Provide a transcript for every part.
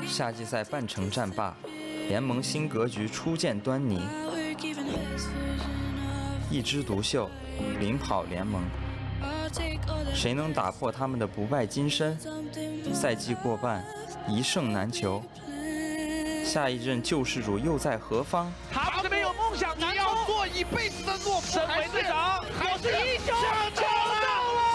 夏季赛半程战罢，联盟新格局初见端倪。一枝独秀，领跑联盟。谁能打破他们的不败金身？赛季过半，一胜难求。下一任救世主又在何方？他是没有梦想，你要做一辈子的懦夫。身为队长，我是英雄，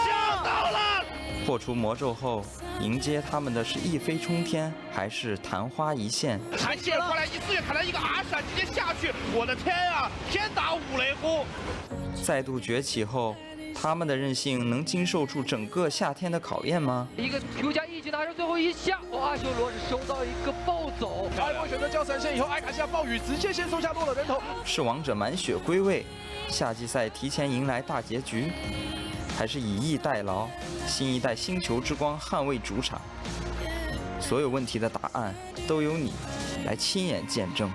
想到了。破除魔咒后，迎接他们的是一飞冲天，还是昙花一现？弹线过来，一次砍来一个 R 闪，直接下去！我的天啊，天打五雷轰！再度崛起后，他们的韧性能经受住整个夏天的考验吗？一个 Q 加一级拿着最后一下，阿修罗是收到一个暴走。iBoy选择交闪现以后，艾卡下暴雨，直接先收下落了人头。是王者满血归位，夏季赛提前迎来大结局，还是以逸待劳，新一代星球之光捍卫主场？所有问题的答案都由你来亲眼见证。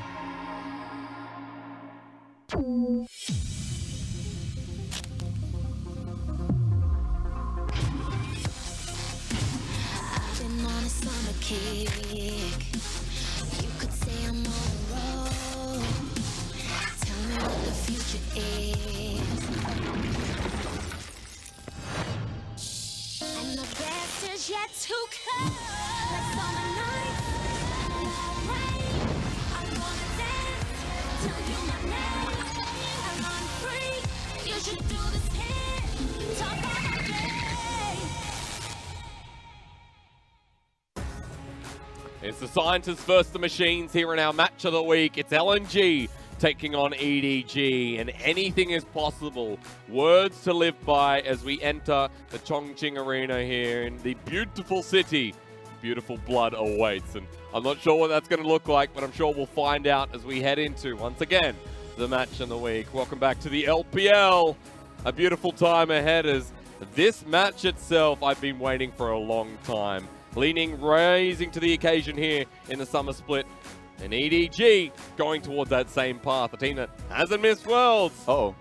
It's the scientists versus the machines here in our match of the week. It's LNG taking on EDG, and anything is possible. Words to live by as we enter the Chongqing Arena here in the beautiful city. Beautiful blood awaits, and I'm not sure what that's going to look like, but I'm sure we'll find out as we head into, once again, the match of the week. Welcome back to the LPL. A beautiful time ahead as this match itself I've been waiting for a long time. Rising to the occasion here in the summer split. And EDG going towards that same path. A team that hasn't missed Worlds.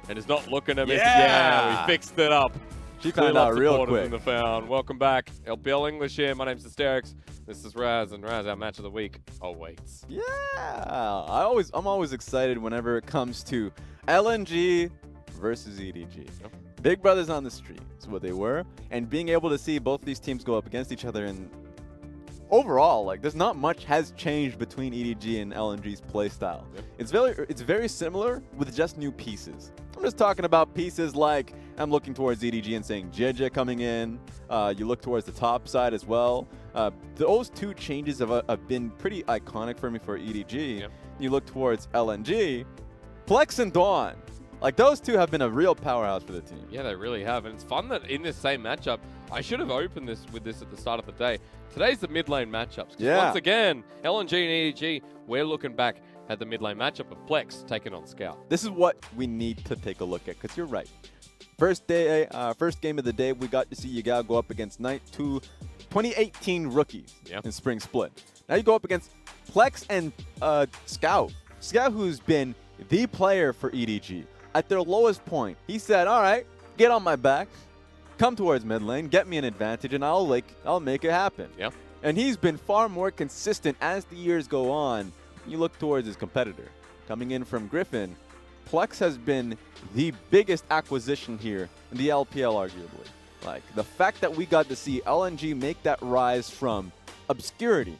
And is not looking to miss. Yeah, we fixed it up. She found out real quick. In the found. Welcome back. LPL English here. My name's Hysterics. This is Raz, and Raz, our match of the week awaits. Yeah, I'm always excited whenever it comes to LNG versus EDG. Yep. Big brothers on the street is what they were, and being able to see both these teams go up against each other, and overall, like, there's not much has changed between EDG and LNG's playstyle. Yep. It's very similar with just new pieces. I'm just talking about pieces like, I'm looking towards EDG and saying Jiejie coming in. You look towards the top side as well. Those two changes have been pretty iconic for me for EDG. Yep. You look towards LNG, Plex and Duan. Like, those two have been a real powerhouse for the team. Yeah, they really have. And it's fun that in this same matchup, I should have opened this with this at the start of the day. Today's the mid lane matchups. Yeah. Once again, LNG and EDG, we're looking back at the mid lane matchup of Plex taking on Scout. This is what we need to take a look at, because you're right. First game of the day, we got to see Yagao go up against Knight, two 2018 rookies in Spring Split. Now you go up against Plex and Scout. Scout, who's been the player for EDG. At their lowest point, he said, all right, get on my back, come towards mid lane, get me an advantage, and I'll make it happen. Yeah. And he's been far more consistent as the years go on. You look towards his competitor. Coming in from Griffin, Plex has been the biggest acquisition here in the LPL, arguably. Like, the fact that we got to see LNG make that rise from obscurity,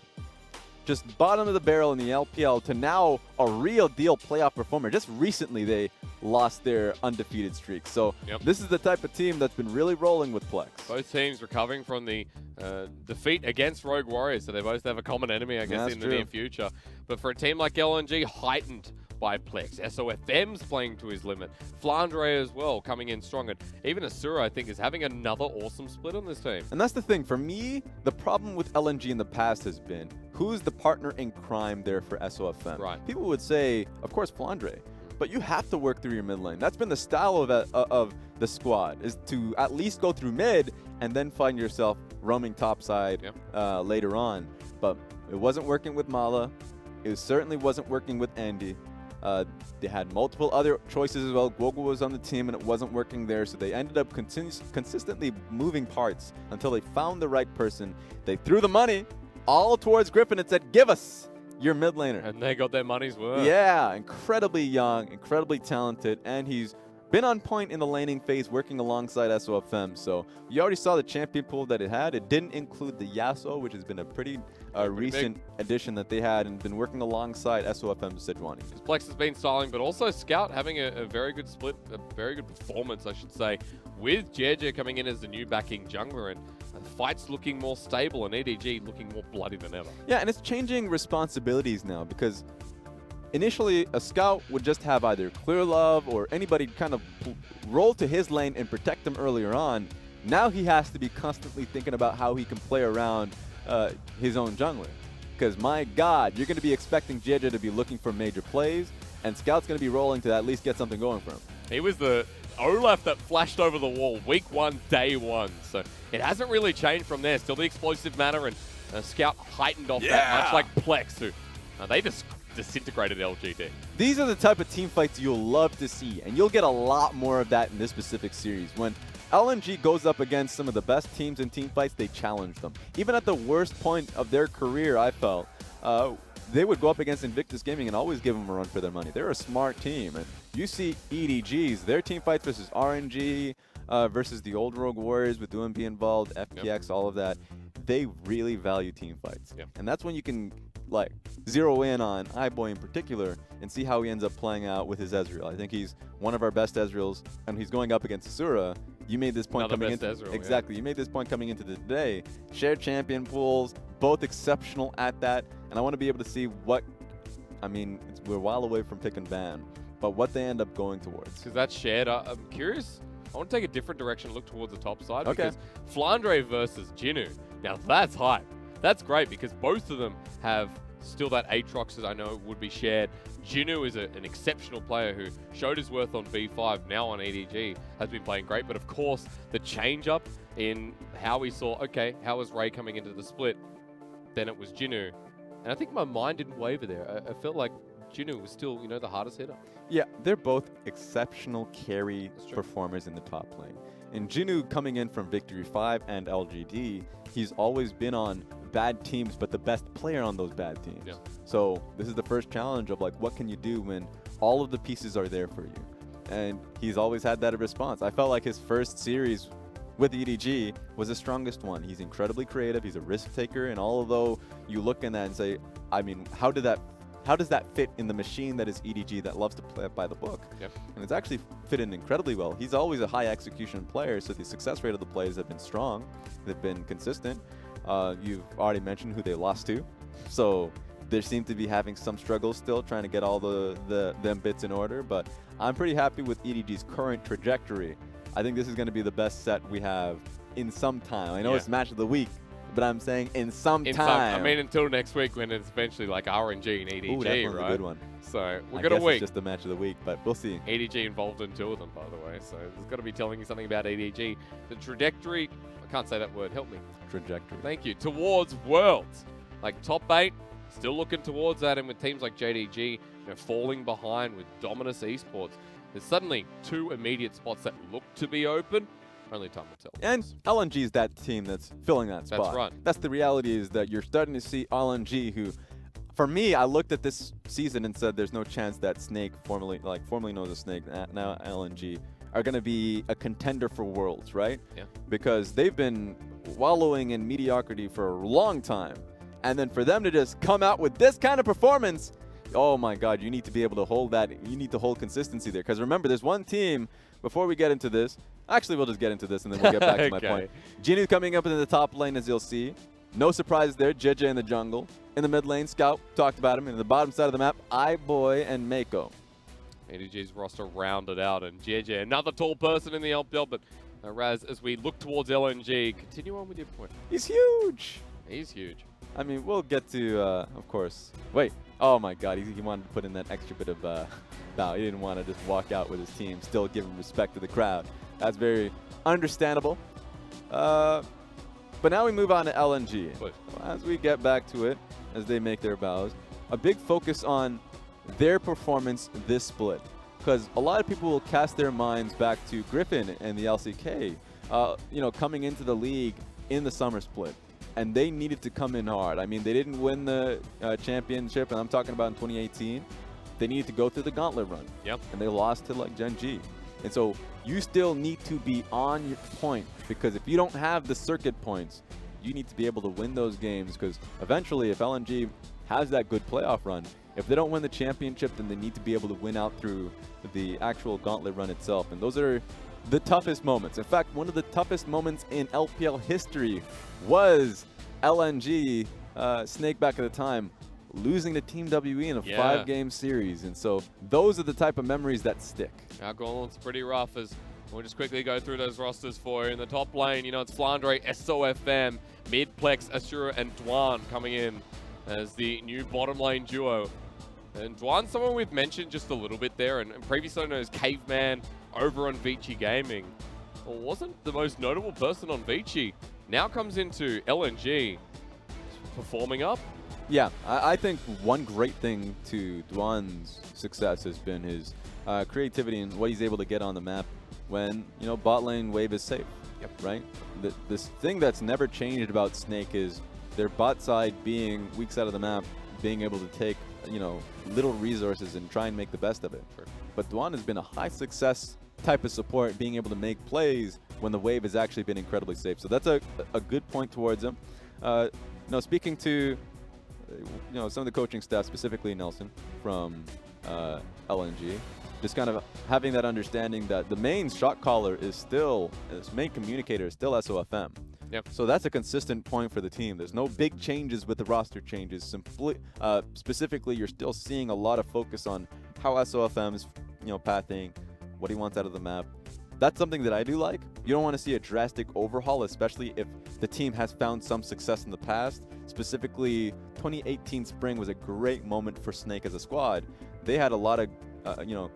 just bottom of the barrel in the LPL, to now a real deal playoff performer. Just recently they lost their undefeated streak. So this is the type of team that's been really rolling with Plex. Both teams recovering from the defeat against Rogue Warriors, so they both have a common enemy, I guess, in the near future. But for a team like LNG, heightened by Plex. SofM's playing to his limit. Flandre as well, coming in strong. And even Asura, I think, is having another awesome split on this team. And that's the thing. For me, the problem with LNG in the past has been, who's the partner in crime there for SofM? Right. People would say, of course, Flandre. But you have to work through your mid lane. That's been the style of the squad, is to at least go through mid and then find yourself roaming topside later on. But it wasn't working with Mala. It certainly wasn't working with Andy. They had multiple other choices as well. Guogu was on the team and it wasn't working there, so they ended up consistently moving parts until they found the right person. They threw the money all towards Griffin and said, give us your mid laner. And they got their money's worth. Yeah, incredibly young, incredibly talented, and he's been on point in the laning phase working alongside SofM. So you already saw the champion pool that it had. It didn't include the Yasuo, which has been a pretty recent addition that they had and been working alongside SofM's Sejuani. Plex has been styling, but also Scout having a very good split, a very good performance, I should say, with Jiejie coming in as the new backing jungler, and the fight's looking more stable and EDG looking more bloody than ever. Yeah, and it's changing responsibilities now because initially a Scout would just have either Clear Love or anybody kind of roll to his lane and protect him earlier on. Now he has to be constantly thinking about how he can play around his own jungler. Because my God, you're going to be expecting Jiejie to be looking for major plays, and Scout's going to be rolling to at least get something going for him. He was the Olaf that flashed over the wall week 1, day 1. So it hasn't really changed from there. Still the explosive manner, and Scout heightened off that, much like Plex, who they just disintegrated LGD. These are the type of team fights you'll love to see, and you'll get a lot more of that in this specific series. When LNG goes up against some of the best teams in team fights, they challenge them. Even at the worst point of their career, I felt, they would go up against Invictus Gaming and always give them a run for their money. They're a smart team. And you see EDGs, their team fights versus RNG, versus the old Rogue Warriors with Duan being involved, FPX, all of that. They really value team fights. And that's when you can like zero in on iBoy in particular and see how he ends up playing out with his Ezreal. I think he's one of our best Ezreals, and he's going up against Asura. You made this point coming into Ezreal, exactly. You made this point coming into the day. Shared champion pools, both exceptional at that, and I want to be able to see what. I mean, we're a while away from pick and ban, but what they end up going towards. Because that's shared. I'm curious. I want to take a different direction, look towards the top side. Okay. Because Flandre versus Jinoo. Now that's hype. That's great because both of them have still that Aatrox, as I know would be shared. Jinoo is an exceptional player who showed his worth on B5, now on EDG, has been playing great. But of course, the change up in how we saw, okay, how was Ray coming into the split? Then it was Jinoo. And I think my mind didn't waver there. I felt like Jinoo was still, you know, the hardest hitter. Yeah, they're both exceptional carry performers in the top lane. And Jinoo coming in from Victory 5 and LGD, he's always been on bad teams, but the best player on those bad teams. Yeah. So this is the first challenge of like, what can you do when all of the pieces are there for you? And he's always had that response. I felt like his first series with EDG was the strongest one. He's incredibly creative. He's a risk taker. And although you look in that and say, I mean, how does that fit in the machine that is EDG that loves to play by the book? Yep. And it's actually fit in incredibly well. He's always a high execution player, so the success rate of the plays have been strong. They've been consistent. You've already mentioned who they lost to. So they seem to be having some struggles still, trying to get all them bits in order. But I'm pretty happy with EDG's current trajectory. I think this is going to be the best set we have in some time. I know it's match of the week, but I'm saying in some time. I mean, until next week when it's eventually like RNG and EDG, Ooh, that one's right? a good one. So we've I got a guess week. It's just the match of the week, but we'll see. EDG involved in 2 of them, by the way. So there's got to be telling you something about EDG. The trajectory, I can't say that word. Help me. Trajectory. Thank you. Towards Worlds. Like top 8, still looking towards that. And with teams like JDG, you know, falling behind with Dominus Esports, there's suddenly 2 immediate spots that look to be open. Only time will tell. And LNG is that team that's filling that spot. That's right. That's the reality, is that you're starting to see LNG, who, for me, I looked at this season and said there's no chance that Snake, formerly known as Snake, now LNG, are going to be a contender for Worlds, right? Yeah. Because they've been wallowing in mediocrity for a long time. And then for them to just come out with this kind of performance, oh my God, you need to be able to hold that. You need to hold consistency there. Because remember, there's one team, before we get into this, actually we'll just get into this and then we'll get back to my point. Jinoo coming up into the top lane, as you'll see. No surprise there, Jiejie in the jungle. In the mid lane, Scout, talked about him. In the bottom side of the map, iBoy and Meiko. EDG's roster rounded out, and Jiejie, another tall person in the LPL, but Raz, as we look towards LNG, continue on with your point. He's huge. He's huge. I mean, we'll get to, of course. Wait. Oh my God, he wanted to put in that extra bit of bow. He didn't want to just walk out with his team, still giving respect to the crowd. That's very understandable. But now we move on to LNG. Please. As we get back to it, as they make their bows, a big focus on their performance this split. Because a lot of people will cast their minds back to Griffin and the LCK, you know, coming into the league in the summer split. And they needed to come in hard. I mean, they didn't win the championship, and I'm talking about in 2018. They needed to go through the gauntlet run. Yep. And they lost to like Gen G. And so you still need to be on your point, because if you don't have the circuit points, you need to be able to win those games, because eventually if LNG has that good playoff run, if they don't win the championship, then they need to be able to win out through the actual gauntlet run itself. And those are the toughest moments. In fact, one of the toughest moments in LPL history was LNG, Snake back at the time, losing to Team WE in a 5-game series. And so those are the type of memories that stick. Our gauntlet's pretty rough, as we'll just quickly go through those rosters for you. In the top lane, you know, it's Flandre, SofM, mid Plex, Asura, and Duan coming in as the new bottom lane duo. And Duan's someone we've mentioned just a little bit there, and previously known as Caveman over on Vici Gaming. Well, wasn't the most notable person on Vici. Now comes into LNG, performing up. Yeah, I think one great thing to Duan's success has been his creativity and what he's able to get on the map when, you know, bot lane wave is safe. Yep. Right? This thing that's never changed about Snake is their bot side being weak side of the map, being able to take, you know, little resources and try and make the best of it. Sure. But Duan has been a high success type of support, being able to make plays when the wave has actually been incredibly safe. So that's a good point towards him. You know, speaking to some of the coaching staff, specifically Nelson from LNG, just kind of having that understanding that the main shot caller is still, this main communicator is still SofM. Yep. So that's a consistent point for the team. There's no big changes with the roster changes. Specifically, you're still seeing a lot of focus on how SofM is, you know, pathing, what he wants out of the map. That's something that I do like. You don't want to see a drastic overhaul, especially if the team has found some success in the past. Specifically, 2018 spring was a great moment for Snake as a squad. They had a lot of, you know,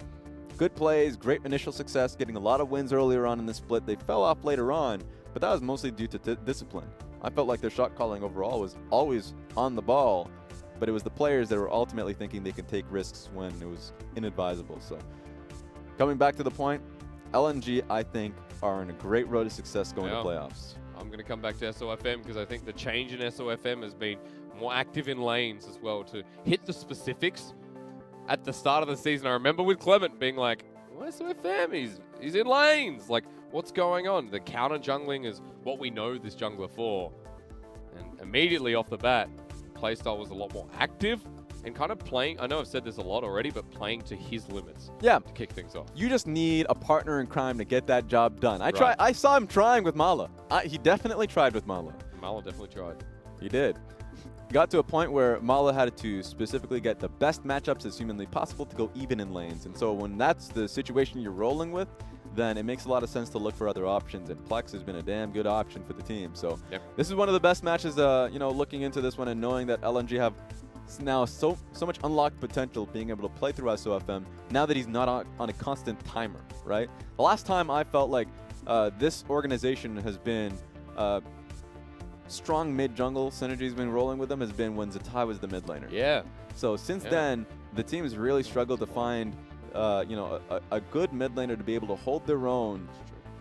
good plays, great initial success, getting a lot of wins earlier on in the split. They fell off later on, but that was mostly due to discipline. I felt like their shot calling overall was always on the ball, but it was the players that were ultimately thinking they could take risks when it was inadvisable. So coming back to the point, LNG, I think, are on a great road to success going to playoffs. I'm going to come back to SofM because I think the change in SofM has been more active in lanes as well to hit the specifics. At the start of the season, I remember with Clement being like, well, SofM, he's in lanes. Like, what's going on? The counter jungling is what we know this jungler for. And immediately off the bat, playstyle was a lot more active and kind of playing, I know I've said this a lot already, but playing to his limits. Yeah. To kick things off. You just need a partner in crime to get that job done. I saw him trying with Mala. He definitely tried with Mala. Mala definitely tried. He did. Got to a point where Mala had to specifically get the best matchups as humanly possible to go even in lanes. And so when that's the situation you're rolling with, then it makes a lot of sense to look for other options. And Plex has been a damn good option for the team. So this is one of the best matches, you know, looking into this one and knowing that LNG have now so much unlocked potential, being able to play through SofM now that he's not on a constant timer, right? The last time I felt like this organization has been strong mid-jungle synergies been rolling with them has been when Zatai was the mid laner. Yeah. So since then, the team has really struggled to find you know, a good mid laner to be able to hold their own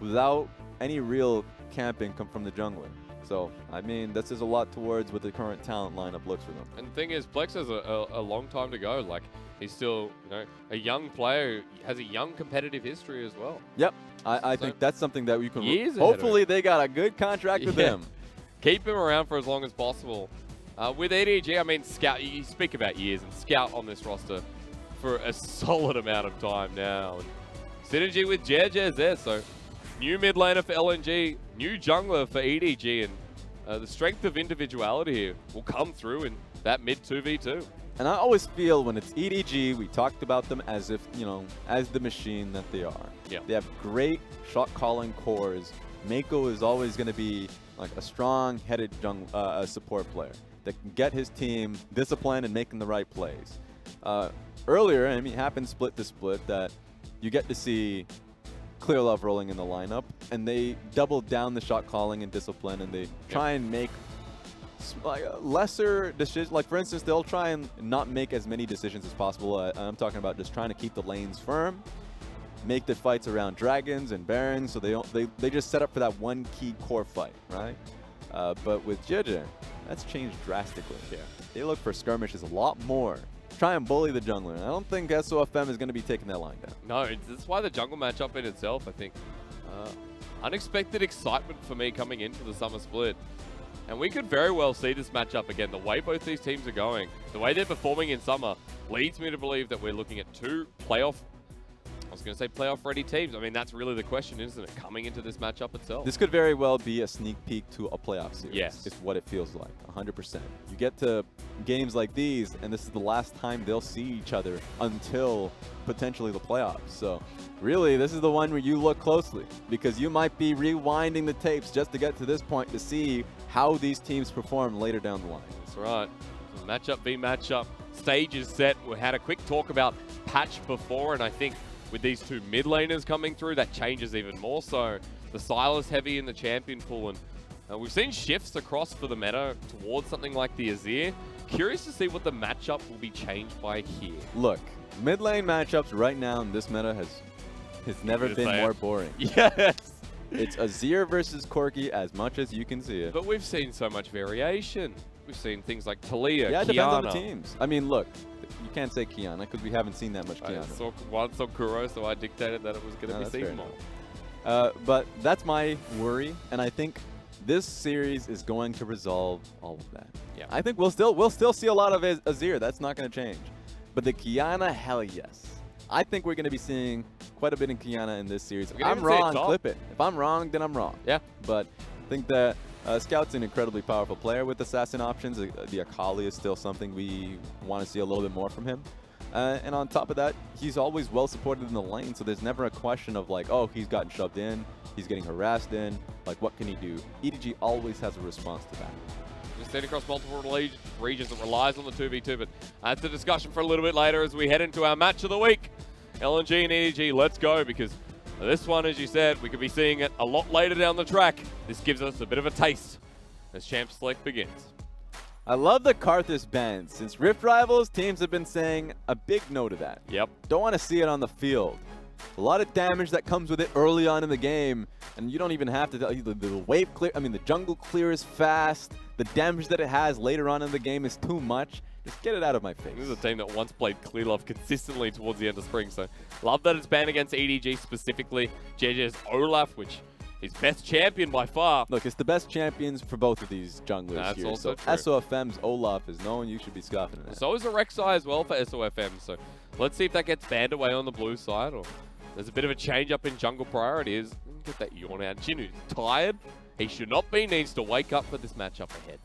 without any real camping come from the jungler. So, I mean, this is a lot towards what the current talent lineup looks for them. And the thing is, Plex has a long time to go. Like, he's still, you know, a young player, has a young competitive history as well. Yep. I think that's something that we can... Hopefully they got a good contract with him. Keep him around for as long as possible. With EDG, I mean, Scout, you speak about years, and Scout on this roster for a solid amount of time now. And synergy with Jiejie is there, so new mid laner for LNG, new jungler for EDG, and the strength of individuality here will come through in that mid 2v2. And I always feel when it's EDG, we talked about them as if, you know, as the machine that they are. Yeah. They have great shot calling cores. Meiko is always going to be like a strong-headed support player that can get his team disciplined and making the right plays. Earlier, I mean, it happened split to split that you get to see Clear Love rolling in the lineup, and they double down the shot calling and discipline, and they try and make lesser decisions. Like, for instance, they'll try and not make as many decisions as possible. I'm talking about just trying to keep the lanes firm, make the fights around dragons and barons, so they just set up for that one key core fight, right? But with Jiejie, that's changed drastically. Yeah. They look for skirmishes a lot more. Try and bully the jungler. And I don't think SofM is going to be taking that line down. No, that's why the jungle matchup in itself, I think, unexpected excitement for me coming into the summer split. And we could very well see this matchup again. The way both these teams are going, the way they're performing in summer, leads me to believe that we're looking at two playoff ready teams. I mean, that's really the question, isn't it? Coming into this matchup itself. This could very well be a sneak peek to a playoff series. Yes. It's what it feels like, 100%. You get to games like these, and this is the last time they'll see each other until potentially the playoffs. So really, this is the one where you look closely, because you might be rewinding the tapes just to get to this point to see how these teams perform later down the line. That's right. So matchup v matchup. Stage is set. We had a quick talk about patch before, and I think with these two mid laners coming through, that changes even more so. The Sylas heavy in the champion pool, and we've seen shifts across for the meta towards something like the Azir. Curious to see what the matchup will be changed by here. Look, mid lane matchups right now in this meta has never been more boring. Yes! It's Azir versus Corki as much as you can see it. But we've seen so much variation. We've seen things like Talia, yeah, it Kiana. depends on the teams. I mean, look, you can't say Kiana because we haven't seen that much Kiana. I saw once on Kuro, so I dictated that it was going to be seen more. But that's my worry, and I think this series is going to resolve all of that. Yeah. I think we'll still see a lot of Azir. That's not going to change. But the Kiana, hell yes. I think we're going to be seeing quite a bit in Kiana in this series. If I'm wrong, clip it. If I'm wrong, then I'm wrong. Yeah. But I think that Scout's an incredibly powerful player with assassin options. The Akali is still something we want to see a little bit more from him. And on top of that, he's always well supported in the lane, so there's never a question of like, oh, he's gotten shoved in, he's getting harassed in, like what can he do? EDG always has a response to that. Just staying across multiple regions that relies on the 2v2, but that's a discussion for a little bit later as we head into our match of the week. LNG and EDG, let's go, because this one, as you said, we could be seeing it a lot later down the track. This gives us a bit of a taste as Champ Select begins. I love the Karthus ban. Since Rift Rivals, teams have been saying a big no to that. Yep. Don't want to see it on the field. A lot of damage that comes with it early on in the game, and you don't even have to. The wave clear. I mean, the jungle clears fast. The damage that it has later on in the game is too much. Just get it out of my face. This is a team that once played Clear Love consistently towards the end of spring, so love that it's banned against EDG specifically. Jiejie's Olaf, which is best champion by far. Look, it's the best champions for both of these junglers That's here. also So true. SofM's Olaf is known. You should be scoffing at that. So is a Rek'Sai as well for SofM, so let's see if that gets banned away on the blue side, or there's a bit of a change up in jungle priorities. Get that yawn out. Jinoo's tired. He should not be, needs to wake up for this matchup ahead.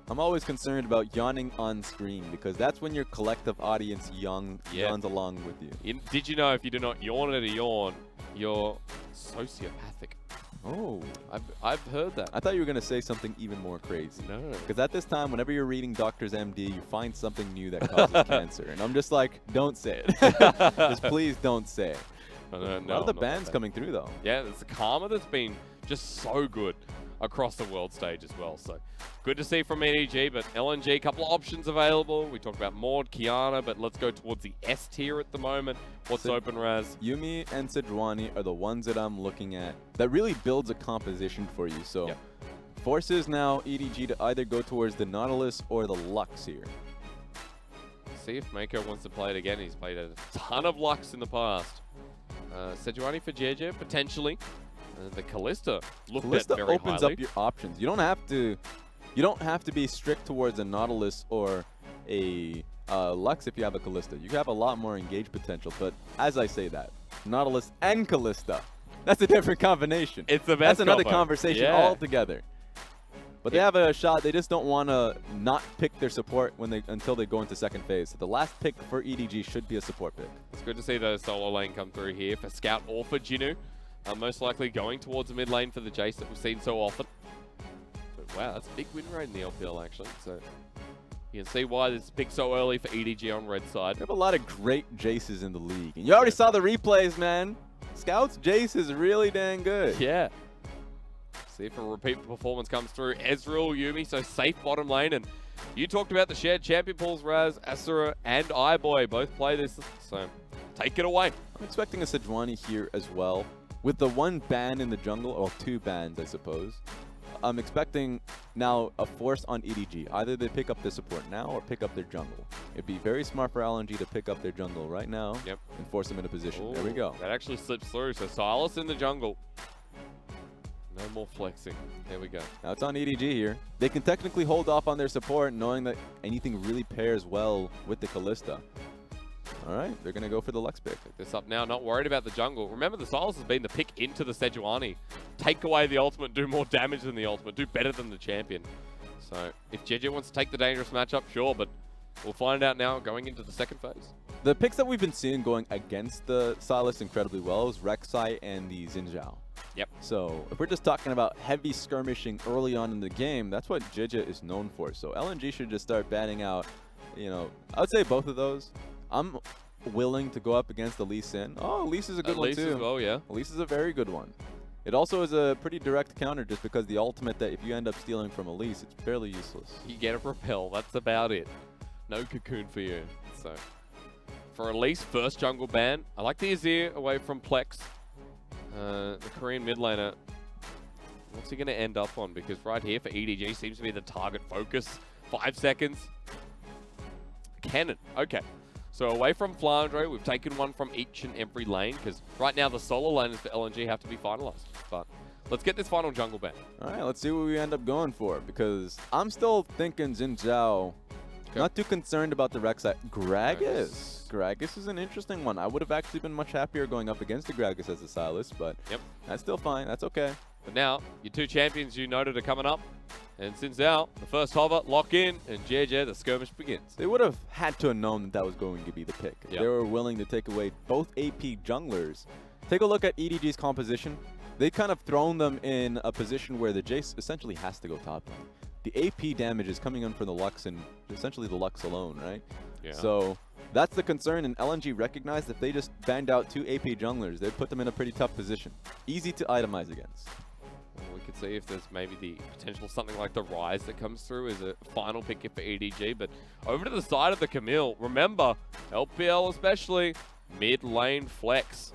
I'm always concerned about yawning on screen because that's when your collective audience yawns along with you. Did you know if you do not yawn at a yawn, you're sociopathic? Oh. I've heard that. I thought you were going to say something even more crazy. No. Because at this time, whenever you're reading Doctor's MD, you find something new that causes cancer. And I'm just like, don't say it. Just please don't say it. No, a lot of the bans coming through, though. Yeah, there's a karma that's been just so good across the world stage as well. So good to see from EDG, but LNG, a couple of options available. We talked about Maud, Kiana, but let's go towards the S tier at the moment. What's open, Raz? Yuumi and Sejuani are the ones that I'm looking at that really builds a composition for you. So Yep. forces now EDG to either go towards the Nautilus or the Lux here. See if Meiko wants to play it again. He's played a ton of Lux in the past. Sejuani for Jiejie, potentially. The Kalista looked at very opens highly. up your options. You don't have to be strict towards a Nautilus or a Lux if you have a Kalista. You have a lot more engage potential. But as I say that, Nautilus and Kalista, that's a different combination. It's the best That's another combo. conversation Yeah. altogether. But they have a shot. They just don't want to not pick their support until they go into second phase. So the last pick for EDG should be a support pick. It's good to see the solo lane come through here for Scout or for Jinoo. Most likely going towards the mid lane for the Jayce that we've seen so often. But wow, that's a big win rate in the LPL actually. So you can see why this pick so early for EDG on red side. We have a lot of great Jayces in the league. And you already saw the replays, man. Scout's Jayce is really dang good. Yeah. See if a repeat performance comes through. Ezreal, Yuumi, so safe bottom lane. And you talked about the shared champion pools, Raz, Asura, and iBoy both play this. So take it away. I'm expecting a Sejuani here as well. With the one ban in the jungle, or two bans, I suppose, I'm expecting now a force on EDG. Either they pick up the support now or pick up their jungle. It'd be very smart for LNG to pick up their jungle right now and force them into position. Ooh, there we go. That actually slips through. So Sylas in the jungle. No more flexing. There we go. Now it's on EDG here. They can technically hold off on their support knowing that anything really pairs well with the Kalista. All right, they're going to go for the Lux pick. Pick this up now, not worried about the jungle. Remember, the Sylas has been the pick into the Sejuani. Take away the ultimate, do more damage than the ultimate, do better than the champion. So if Jiejie wants to take the dangerous matchup, sure, but we'll find out now going into the second phase. The picks that we've been seeing going against the Sylas incredibly well is Rek'Sai and the Zhao. Yep. So if we're just talking about heavy skirmishing early on in the game, that's what Jiejie is known for. So LNG should just start batting out, you know, I would say both of those. I'm willing to go up against the Lee Sin. Oh, Elise is a good one too. As well, yeah. Elise is a very good one. It also is a pretty direct counter just because the ultimate that if you end up stealing from Elise, it's fairly useless. You get a repel, that's about it. No cocoon for you. So for Elise, first jungle ban. I like the Azir away from Plex. The Korean mid laner. What's he going to end up on? Because right here for EDG seems to be the target focus. 5 seconds. Cannon. Okay. So away from Flandre, we've taken one from each and every lane, because right now the solo lanes for LNG have to be finalized. But let's get this final jungle ban. All right, let's see what we end up going for, because I'm still thinking Zhao. Okay. Not too concerned about the Rek'Sai. Gragas. Gragas is an interesting one. I would have actually been much happier going up against the Gragas as a Sylas, but that's still fine. That's okay. But now, your two champions you noted are coming up. And since out, the first hover, lock in, and Jiejie, the skirmish begins. They would have had to have known that that was going to be the pick. Yep. They were willing to take away both AP junglers. Take a look at EDG's composition. They kind of thrown them in a position where the Jayce essentially has to go top lane. The AP damage is coming in from the Lux and essentially the Lux alone, right? Yeah. So that's the concern, and LNG recognized if they just banned out two AP junglers, they'd put them in a pretty tough position. Easy to itemize against. We could see if there's maybe the potential something like the Rise that comes through as a final pick for EDG. But over to the side of the Camille, remember, LPL especially, mid lane flex.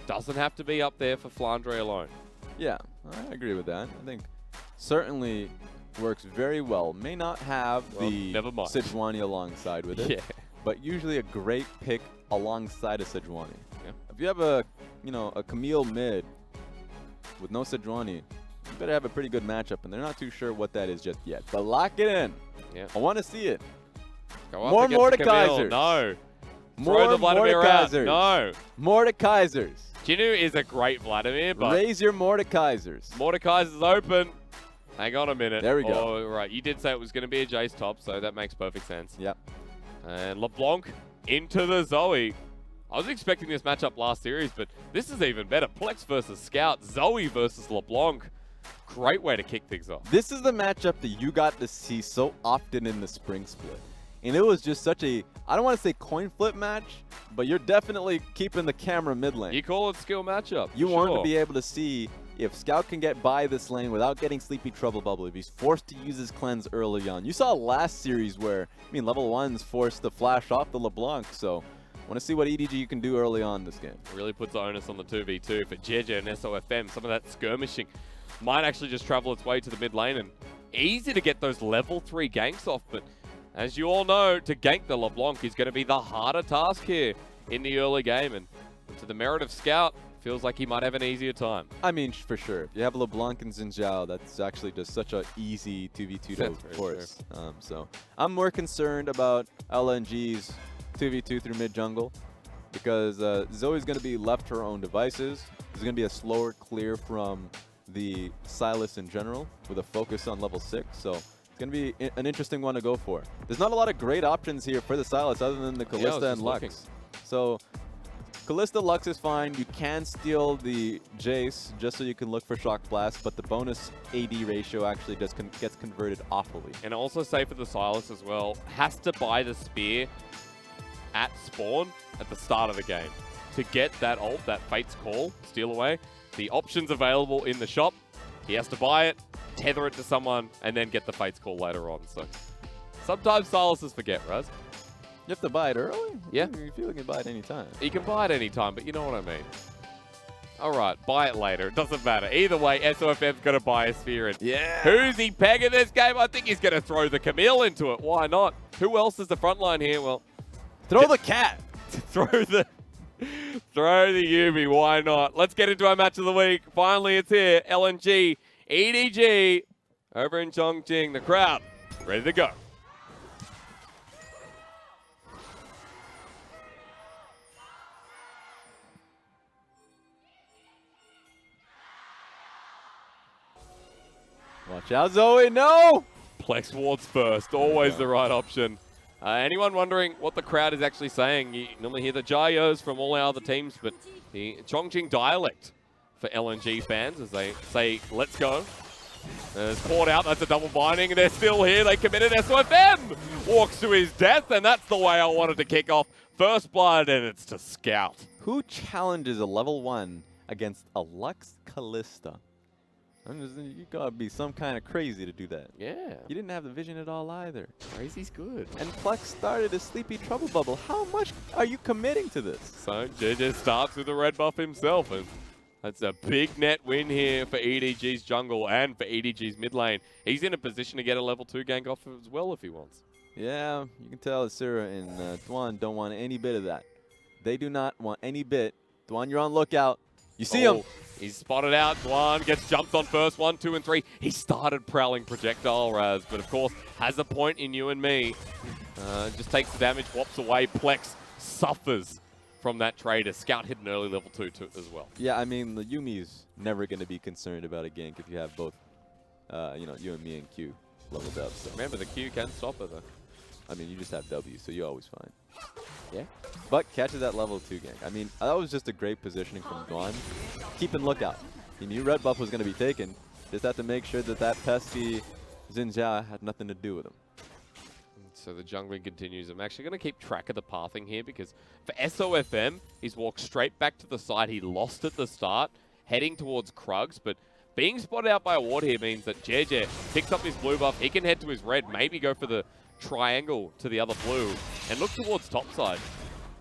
Doesn't have to be up there for Flandre alone. Yeah, I agree with that. I think certainly works very well. May not have the Sejuani alongside with it, but usually a great pick alongside a Sejuani. Yeah. If you have a, a Camille mid with no Sejuani, you better have a pretty good matchup, and they're not too sure what that is just yet. But lock it in. Yeah. I want to see it. Go More Mordekaisers. No. More Mordekaisers. No. Mordekaisers. Jinoo is a great Vladimir, but raise your Mordekaisers. Mordekaiser's open. Hang on a minute. There we go. Oh, right. You did say it was going to be a Jayce top, so that makes perfect sense. Yep. And LeBlanc into the Zoe. I was expecting this matchup last series, but this is even better. Plex versus Scout, Zoe versus LeBlanc. Great way to kick things off. This is the matchup that you got to see so often in the spring split. And it was just such a, I don't want to say coin flip match, but you're definitely keeping the camera mid lane. You call it skill matchup. You want to be able to see if Scout can get by this lane without getting Sleepy Trouble Bubble, if he's forced to use his cleanse early on. You saw last series where, level 1's forced to flash off the LeBlanc, so I want to see what EDG you can do early on this game. It really puts the onus on the 2v2 for Jiejie and SofM. Some of that skirmishing might actually just travel its way to the mid lane, and easy to get those level 3 ganks off, but as you all know, to gank the LeBlanc is going to be the harder task here in the early game, and to the merit of Scout, feels like he might have an easier time. For sure. If you have LeBlanc and Zhao, that's actually just such an easy 2v2 to force. So I'm more concerned about LNG's 2v2 through mid jungle, because Zoe's going to be left to her own devices. There's going to be a slower clear from the Sylas in general with a focus on level 6. So it's going to be an interesting one to go for. There's not a lot of great options here for the Sylas other than the Kalista and Lux. So Kalista, Lux is fine. You can steal the Jayce just so you can look for Shock Blast, but the bonus AD ratio actually just gets converted awfully. And also say for the Sylas as well, has to buy the spear at spawn at the start of the game to get that ult, that Fate's Call, steal away. The options available in the shop, he has to buy it, tether it to someone, and then get the Fate's Call later on. So sometimes Sylas forget, Raz. You have to buy it early? Yeah. You feel you can buy it anytime. You can buy it anytime, but you know what I mean. All right, buy it later. It doesn't matter. Either way, SofM's going to buy a sphere. And yeah. Who's he pegging this game? I think he's going to throw the Camille into it. Why not? Who else is the front line here? Well, throw the cat. throw the Yuumi. Why not? Let's get into our match of the week. Finally, it's here. LNG, EDG, over in Chongqing. The crowd ready to go. Watch out, Zoe. No! Plex wards first. Always the right option. Anyone wondering what the crowd is actually saying? You normally hear the Jayos from all our other teams, but the Chongqing dialect for LNG fans as they say, let's go. It's caught out. That's a double binding, and they're still here. They committed. SofM walks to his death, and that's the way I wanted to kick off. First blood, and it's to Scout. Who challenges a level 1 against a Lux Kalista? You gotta be some kind of crazy to do that. Yeah. You didn't have the vision at all either. Crazy's good. And Plex started a sleepy trouble bubble. How much are you committing to this? So Jiejie starts with the red buff himself, and that's a big net win here for EDG's jungle and for EDG's mid lane. He's in a position to get a level 2 gank off as well if he wants. Yeah, you can tell Asura and Duan don't want any bit of that. They do not want any bit. Duan, you're on lookout. You see him. He's spotted out. Duan gets jumped on first. 1, 2, and 3. He started prowling projectile, Raz, but of course has a point in you and me. Just takes the damage, whops away. Plex suffers from that trade. Scout hit an early level 2 as well. Yeah, I mean, the Yuumi's never going to be concerned about a gank if you have both, you and me and Q leveled up. So. Remember, the Q can stop it, though. I mean, you just have W, so you're always fine. Yeah. But catches that level 2 gank. I mean, that was just a great positioning from Duan. Keep an lookout. He knew red buff was going to be taken. Just have to make sure that that pesky Zhao had nothing to do with him. So the jungling continues. I'm actually going to keep track of the pathing here because for SofM, he's walked straight back to the side he lost at the start, heading towards Krugs, but being spotted out by a ward here means that Jiejie picks up his blue buff. He can head to his red, maybe go for the triangle to the other blue, and look towards topside.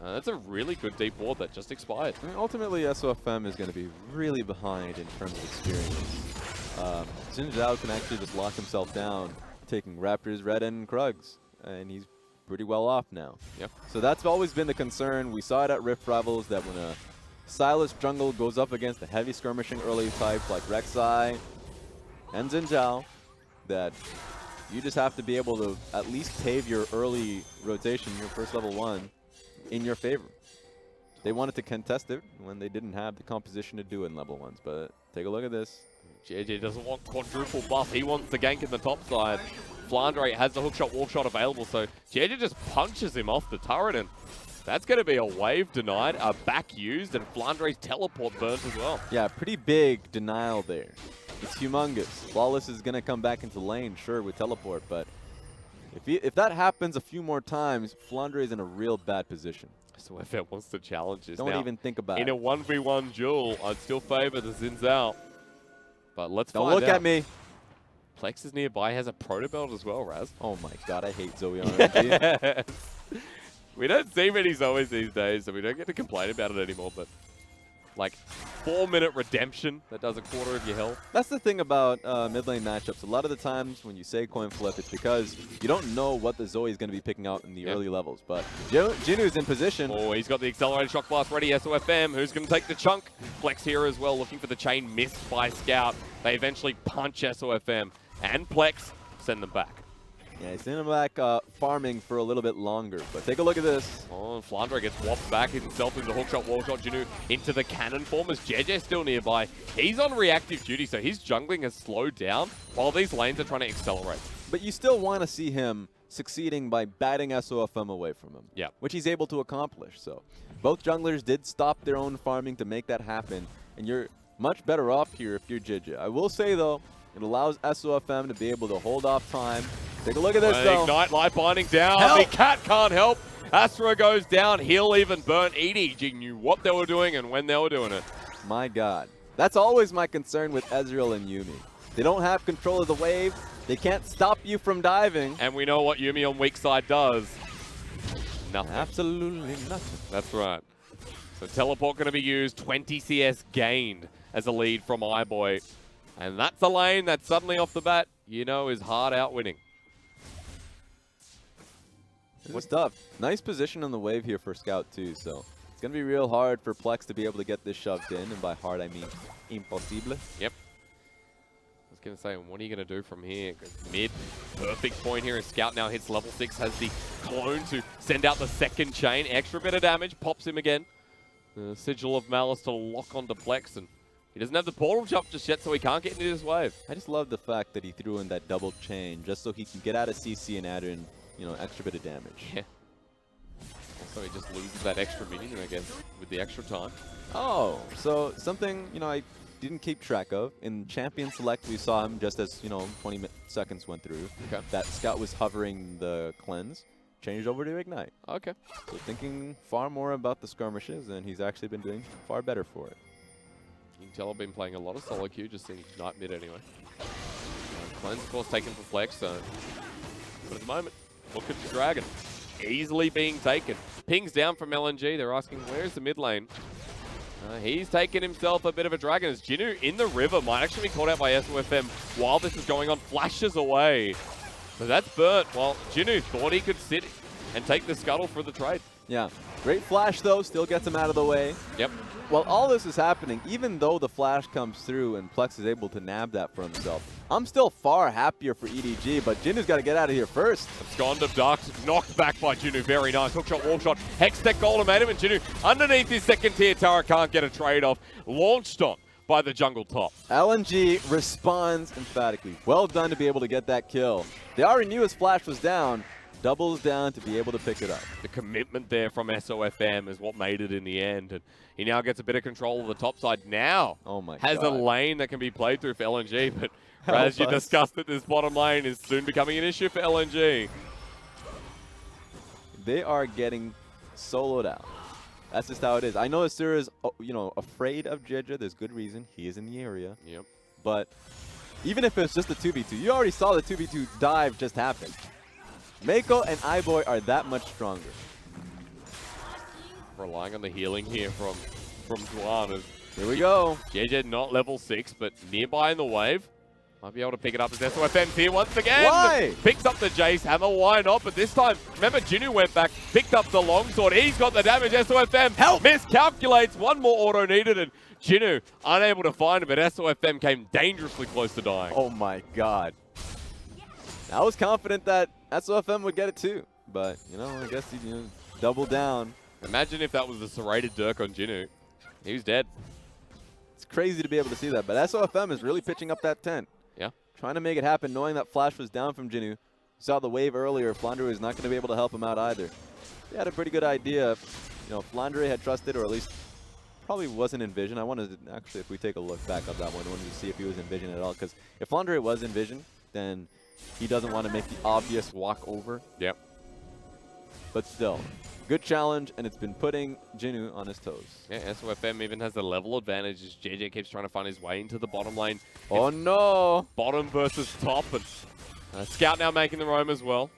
That's a really good deep ward that just expired. I mean, ultimately, SofM is going to be really behind in terms of experience. Zhao can actually just lock himself down, taking Raptors, Red, and Krugs, and he's pretty well off now. Yep. So that's always been the concern. We saw it at Rift Rivals that when a Sylas jungle goes up against a heavy skirmishing early type like Rek'Sai and Zhao, that you just have to be able to at least pave your early rotation, your first level 1, in your favor. They wanted to contest it when they didn't have the composition to do it in level 1s, but take a look at this. Jiejie doesn't want quadruple buff. He wants the gank in the top side. Flandre has the hookshot, wallshot available, so Jiejie just punches him off the turret, and that's going to be a wave denied, a back used, and Flandre's teleport burnt as well. Yeah, pretty big denial there. It's humongous. Flawless is going to come back into lane, sure, with teleport, but if that happens a few more times, Flandre is in a real bad position. So if it wants to challenge this Don't now, even think about it. in a 1v1 duel, I'd still favor the Zhao. But let's Don't find look out. at me. Plex is nearby, has a proto belt as well, Raz. Oh my god, I hate Zoe on RNG. We don't see many Zoes these days, so we don't get to complain about it anymore, but like 4-minute redemption that does a quarter of your health. That's the thing about mid lane matchups. A lot of the times when you say coin flip, it's because you don't know what the Zoe is going to be picking out in the early levels. But Jinoo's in position. Oh, he's got the accelerated shock blast ready. SofM, who's going to take the chunk? Plex here as well, looking for the chain, missed by Scout. They eventually punch SofM, and Plex send them back. Yeah, he's in the back farming for a little bit longer. But take a look at this. Oh, and Flandre gets whopped back himself into hookshot, wallshot, Jinoo into the cannon form as Jiejie's still nearby. He's on reactive duty, so his jungling has slowed down while these lanes are trying to accelerate. But you still want to see him succeeding by batting SofM away from him. Yeah. Which he's able to accomplish. So both junglers did stop their own farming to make that happen. And you're much better off here if you're Jiejie. I will say, though, it allows SofM to be able to hold off time. Take a look at this, though. Ignite, light binding down. Help! The cat can't help. Asura goes down. He'll even burn. EDG knew what they were doing and when they were doing it. My god. That's always my concern with Ezreal and Yuumi. They don't have control of the wave. They can't stop you from diving. And we know what Yuumi on weak side does. Nothing. Absolutely nothing. That's right. So teleport going to be used. 20 CS gained as a lead from iBoy. And that's a lane that suddenly off the bat, you know, is hard out winning. What's tough? Nice position on the wave here for Scout too, so it's going to be real hard for Plex to be able to get this shoved in, and by hard I mean impossible. Yep. I was going to say, what are you going to do from here? Mid, perfect point here, and Scout now hits level 6, has the clone to send out the second chain. Extra bit of damage, pops him again. The Sigil of Malice to lock onto Plex, and he doesn't have the portal jump just yet, so he can't get into this wave. I just love the fact that he threw in that double chain just so he can get out of CC and add in, you know, extra bit of damage. Yeah. Also, he just loses that extra minion, I guess, with the extra time. Oh, so something, you know, I didn't keep track of. In Champion Select, we saw him just as, you know, 20 seconds went through. Okay. That Scout was hovering the cleanse, changed over to Ignite. Okay. So thinking far more about the skirmishes, and he's actually been doing far better for it. You can tell I've been playing a lot of solo queue, just in Ignite mid anyway. Cleanse, of course, taken for Flex, so... But at the moment, look at the Dragon. Easily being taken. Pings down from LNG. They're asking, where's the mid lane? He's taken himself a bit of a dragon as Jinoo in the river might actually be caught out by SofM while this is going on. Flashes away. So that's burnt while Jinoo thought he could sit and take the scuttle for the trade. Yeah. Great flash, though. Still gets him out of the way. Yep. While all this is happening, even though the flash comes through and Plex is able to nab that for himself, I'm still far happier for EDG, but Jinoo's got to get out of here first. Abscond of Dark, knocked back by Jinoo. Very nice. Hook shot, wall shot. Hextech Golden and Jinoo underneath his second tier tower. Can't get a trade off. Launched on by the jungle top. LNG responds emphatically. Well done to be able to get that kill. They already knew his flash was down. Doubles down to be able to pick it up. The commitment there from SofM is what made it in the end. And he now gets a bit of control of the top side. Now has a lane that can be played through for LNG. But as you discussed it, this bottom lane is soon becoming an issue for LNG. They are getting soloed out. That's just how it is. I know Asura is, you know, afraid of Jiejie. There's good reason. He is in the area. Yep. But even if it's just a 2v2, you already saw the 2v2 dive just happen. Meiko and iBoy are that much stronger. Relying on the healing here from Duan. Here we go. Jiejie not level 6, but nearby in the wave. Might be able to pick it up as SofM's here once again. Why? Picks up the Jayce hammer, why not? But this time, remember, Jinoo went back, picked up the longsword. He's got the damage. SofM help! Miscalculates. One more auto needed, and Jinoo unable to find him, but SofM came dangerously close to dying. Oh my god. I was confident that SofM would get it too, but, you know, I guess he doubled down. Imagine if that was the serrated Dirk on Jinoo. He was dead. It's crazy to be able to see that, but SofM is really pitching up that tent. Yeah. Trying to make it happen, knowing that flash was down from Jinoo. Saw the wave earlier. Flandre was not going to be able to help him out either. They had a pretty good idea. You know, Flandre had trusted, or at least probably wasn't in vision. I wanted to, actually, if we take a look back at that one, I wanted to see if he was in vision at all, because if Flandre was in vision, then he doesn't want to make the obvious walk over. Yep. But still, good challenge, and it's been putting Jinoo on his toes. Yeah, SofM even has a level advantage as Jiejie keeps trying to find his way into the bottom lane. Oh no! Bottom versus top, and Scout now making the roam as well.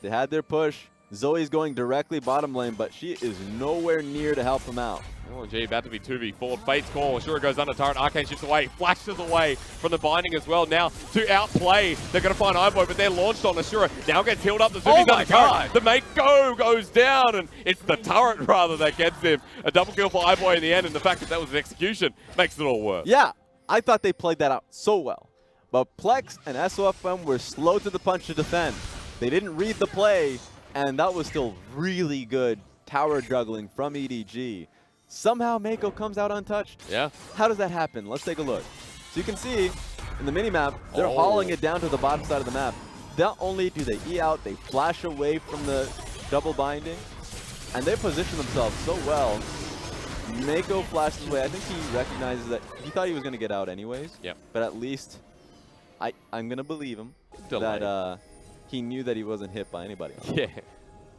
They had their push. Zoe's going directly bottom lane, but she is nowhere near to help him out. LNG about to be 2v4. Fate's call. Asura goes under turret. Arcane shifts away. Flashes away from the binding as well. Now to outplay. They're going to find iBoy, but they're launched on Asura. Now gets healed up. The Zubi's under turret. The Meiko goes down, and it's the turret rather that gets him. A double kill for iBoy in the end, and the fact that that was an execution makes it all worse. Yeah, I thought they played that out so well. But Plex and SofM were slow to the punch to defend. They didn't read the play, and that was still really good tower juggling from EDG. Somehow Meiko comes out untouched. Yeah. How does that happen? Let's take a look. So you can see in the minimap, they're hauling it down to the bottom side of the map. Not only do they E out, they flash away from the double binding, and they position themselves so well. Meiko flashes away. I think he recognizes that he thought he was going to get out anyways. Yep. But at least I'm going to believe him Delayed. that he knew that he wasn't hit by anybody else. Yeah.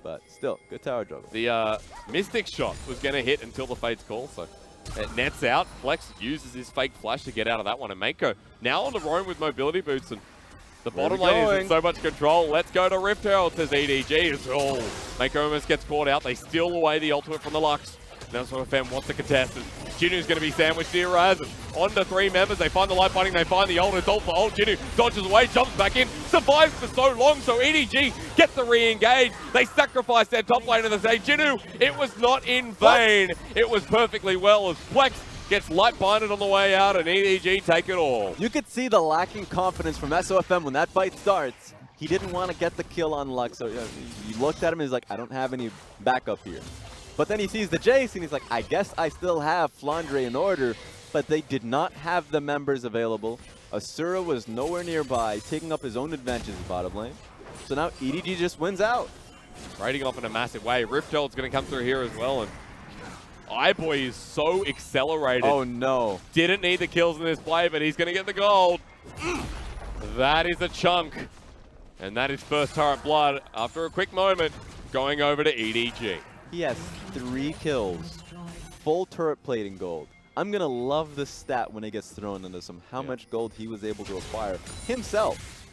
But still, good tower juggle. The Mystic shot was going to hit until the Fate's call, so It nets out. Plex uses his fake flash to get out of that one. And Meiko now on the roam with mobility boots. And the bottom lane is in so much control. Let's go to Rift Herald, says EDG. Oh, Meiko almost gets caught out. They steal away the ultimate from the Lux. Now SofM wants to contest it. Jinoo's going to be sandwiched here, Raz. On to 3 members. They find the light binding. They find the ult. It's ult for ult. Jinoo dodges away, jumps back in, survives for so long. So EDG gets the re-engage. They sacrifice their top laner. They say, Jinoo, it was not in vain. It was perfectly well as Plex gets light binded on the way out and EDG take it all. You could see the lacking confidence from SofM when that fight starts. He didn't want to get the kill on Lux. So you looked at him and he's like, I don't have any backup here. But then he sees the Jayce and he's like, I guess I still have Flandre in order, but they did not have the members available. Asura was nowhere nearby, taking up his own advantage in the bottom lane. So now EDG just wins out. Raiding off in a massive way. Rift Herald's going to come through here as well. And iBoy is so accelerated. Oh no. Didn't need the kills in this play, but he's going to get the gold. That is a chunk. And that is first turret blood after a quick moment going over to EDG. He has 3 kills, full turret plating gold. I'm going to love this stat when it gets thrown into how much gold he was able to acquire himself.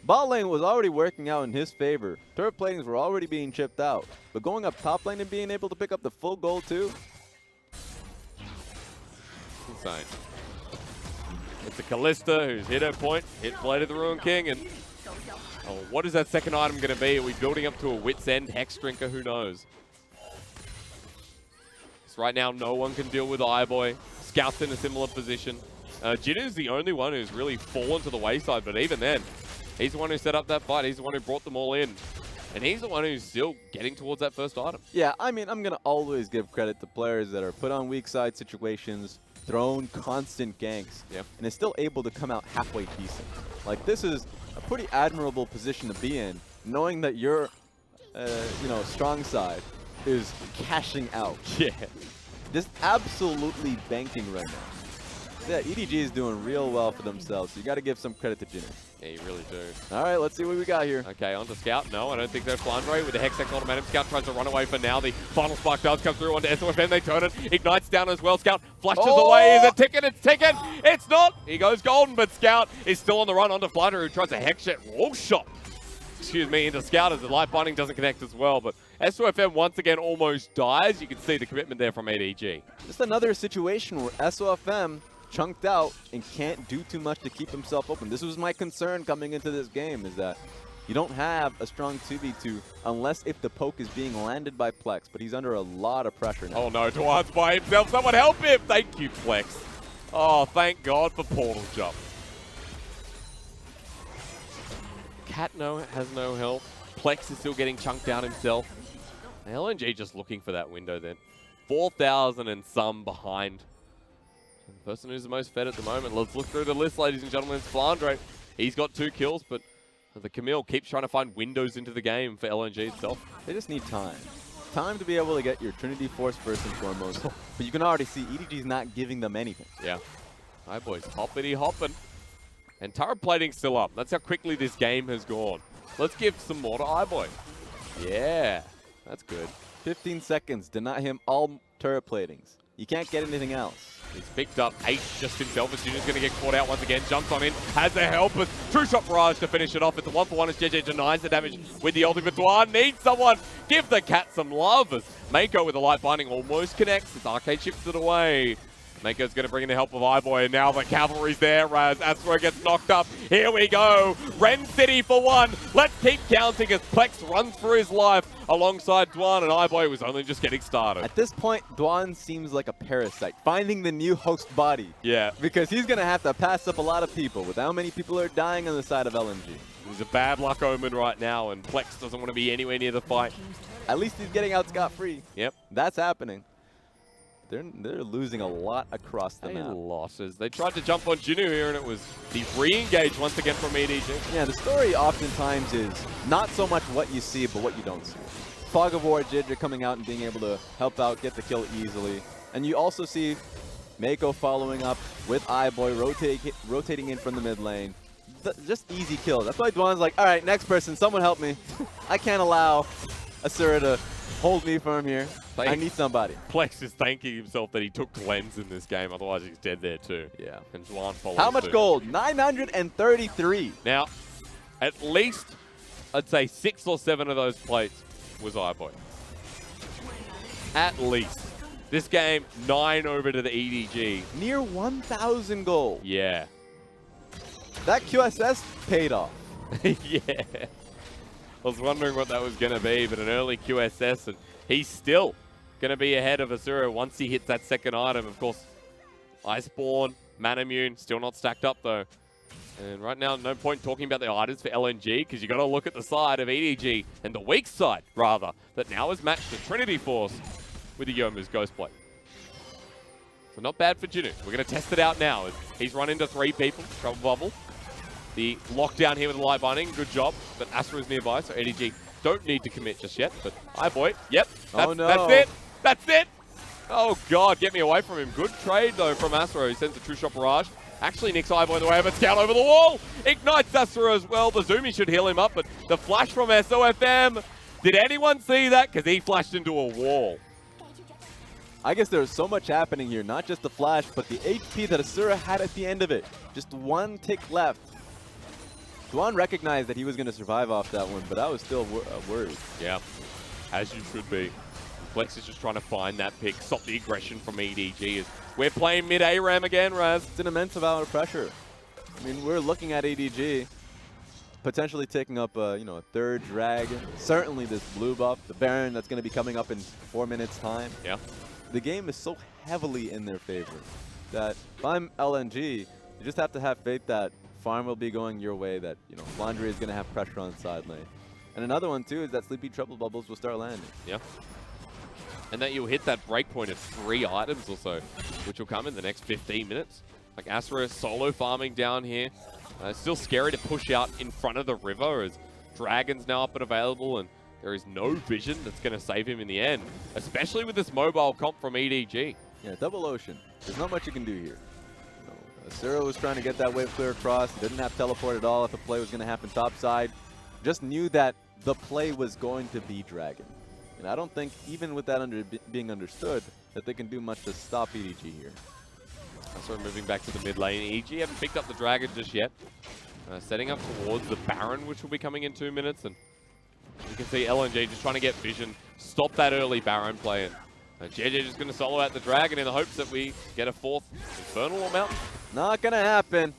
Bot lane was already working out in his favor. Turret platings were already being chipped out. But going up top lane and being able to pick up the full gold too? Insane. It's a Kalista who's hit her point, hit Blade of the Ruined King, and oh, what is that second item going to be? Are we building up to a Wit's End Hex Drinker? Who knows? Right now, no one can deal with iBoy. Scout's in a similar position. Jinoo's the only one who's really fallen to the wayside, but even then, he's the one who set up that fight. He's the one who brought them all in. And he's the one who's still getting towards that first item. Yeah, I mean, I'm going to always give credit to players that are put on weak side situations, thrown constant ganks, and is still able to come out halfway decent. Like, this is a pretty admirable position to be in, knowing that your, strong side is cashing out. Yeah. Just absolutely banking right now. Yeah, EDG is doing real well for themselves. You got to give some credit to Jinoo. Yeah, you really do. All right, let's see what we got here. Okay, on to Scout. No, I don't think they're Flandre with the Hextech automatic. Scout tries to run away for now. The final spark does come through onto SofM. They turn it. Ignites down as well. Scout flashes away. Is it ticking? It's ticking. It's not. He goes golden, but Scout is still on the run onto Flandre, who tries a Hex wall shot. Excuse me, into Scout as the light binding doesn't connect as well, but SofM once again almost dies. You can see the commitment there from EDG. Just another situation where SofM chunked out and can't do too much to keep himself open. This was my concern coming into this game, is that you don't have a strong 2v2 unless if the poke is being landed by Plex, but he's under a lot of pressure now. Oh no, Duan's by himself. Someone help him! Thank you, Plex. Oh, thank God for Portal Jump. Cat has no help. Plex is still getting chunked down himself. LNG just looking for that window then. 4,000 and some behind. The person who's the most fed at the moment. Let's look through the list, ladies and gentlemen. It's Flandre. He's got 2 kills, but the Camille keeps trying to find windows into the game for LNG itself. They just need time. Time to be able to get your Trinity Force first and foremost. But you can already see EDG's not giving them anything. Yeah. iBoy's hoppity-hopping. And turret plating's still up. That's how quickly this game has gone. Let's give some more to iBoy. Yeah, that's good. 15 seconds, deny him all turret platings. You can't get anything else. He's picked up 8 just himself. As Jinoo's going to get caught out once again. Jumps on in, has the help. True shot barrage to finish it off. It's a 1-for-1 as Jiejie denies the damage with the ultimate. Duan needs someone. Give the cat some love as Meiko with the light binding almost connects. It's Arcade chips it away. Meiko's going to bring in the help of iBoy, and now the cavalry's there. Raz, Asura gets knocked up. Here we go. Ren City for 1. Let's keep counting as Plex runs for his life alongside Duan, and iBoy was only just getting started. At this point, Duan seems like a parasite, finding the new host body. Yeah. Because he's going to have to pass up a lot of people with how many people are dying on the side of LNG. He's a bad luck omen right now, and Plex doesn't want to be anywhere near the fight. At least he's getting out scot-free. Yep. That's happening. They're losing a lot across the map. Losses. They tried to jump on Jinoo here, and it was the re-engage once again from EDG. Yeah, the story oftentimes is not so much what you see, but what you don't see. Fog of War, Jiejie coming out and being able to help out, get the kill easily. And you also see Meiko following up with iBoy, rotating in from the mid lane. Just easy kills. That's why Duan's like, all right, next person, someone help me. I can't allow Asura to Hold me firm here. I need somebody. Plex is thanking himself that he took Glens in this game, otherwise he's dead there too. Yeah. And Duan follows. How much suit. gold? 933. Now, at least, I'd say 6 or 7 of those plates was iBoy. At least. This game, 9 over to the EDG. Near 1,000 gold. Yeah. That QSS paid off. Yeah. I was wondering what that was going to be, but an early QSS, and he's still going to be ahead of Asura once he hits that second item. Of course, Iceborne, Manamune, still not stacked up though. And right now, no point talking about the items for LNG, because you got to look at the side of EDG, and the weak side, rather, that now is matched to Trinity Force with the Yomu's Ghostblade. So not bad for Jinoo. We're going to test it out now. He's run into 3 people, trouble bubble. The lockdown here with the light binding, good job. But Asura's nearby, so EDG don't need to commit just yet. But iBoy, yep, that's it. That's it. Oh God, get me away from him. Good trade though from Asura. He sends a true shot barrage. Actually nicks iBoy the way, but Scout over the wall. Ignites Asura as well. The Zoomy should heal him up, but the flash from SofM. Did anyone see that? Because he flashed into a wall. I guess there was so much happening here. Not just the flash, but the HP that Asura had at the end of it. Just 1 tick left. Duan recognized that he was going to survive off that one, but I was still worried. Yeah, as you should be. Plex is just trying to find that pick, stop the aggression from EDG. We're playing mid ARAM again, Raz. It's an immense amount of pressure. I mean, we're looking at EDG potentially taking up a 3rd drag. Certainly this blue buff, the Baron that's going to be coming up in 4 minutes time. Yeah. The game is so heavily in their favor that if I'm LNG, you just have to have faith that farm will be going your way, that Flandre is going to have pressure on side lane. And another one too is that Sleepy Trouble Bubbles will start landing. Yeah. And that you'll hit that breakpoint of 3 items or so, which will come in the next 15 minutes. Like Asura solo farming down here. Still scary to push out in front of the river as Dragon's now up and available, and there is no vision that's going to save him in the end, especially with this mobile comp from EDG. Yeah, double ocean. There's not much you can do here. Asura was trying to get that wave clear across. Didn't have teleport at all if the play was going to happen topside. Just knew that the play was going to be Dragon. And I don't think, even with that being understood, that they can do much to stop EDG here. So moving back to the mid lane. EDG haven't picked up the Dragon just yet. Setting up towards the Baron, which will be coming in 2 minutes. And you can see LNG just trying to get vision, stop that early Baron play. And Jiejie just going to solo out the Dragon in the hopes that we get a 4th Infernal or Mountain. Not going to happen.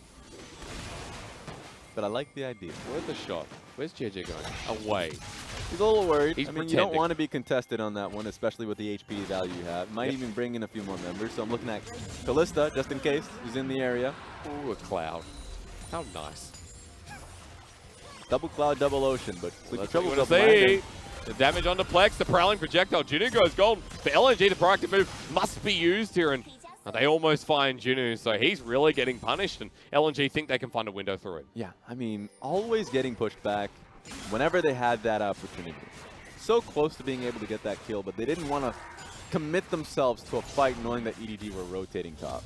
But I like the idea. Worth a shot. Where's Jiejie going? Away. He's a little worried. He's I mean, pretending. You don't want to be contested on that one, especially with the HP value you have. Might even bring in a few more members. So I'm looking at Kalista, just in case he's in the area. Ooh, a cloud. How nice. Double cloud, double ocean, but let's see. The damage onto Plex, the prowling projectile. Jinoo goes gold. For LNG, the proactive move must be used here, and they almost find Jinoo, so he's really getting punished, and LNG think they can find a window through it. Yeah, I mean, always getting pushed back whenever they had that opportunity. So close to being able to get that kill, but they didn't want to commit themselves to a fight knowing that EDG were rotating top.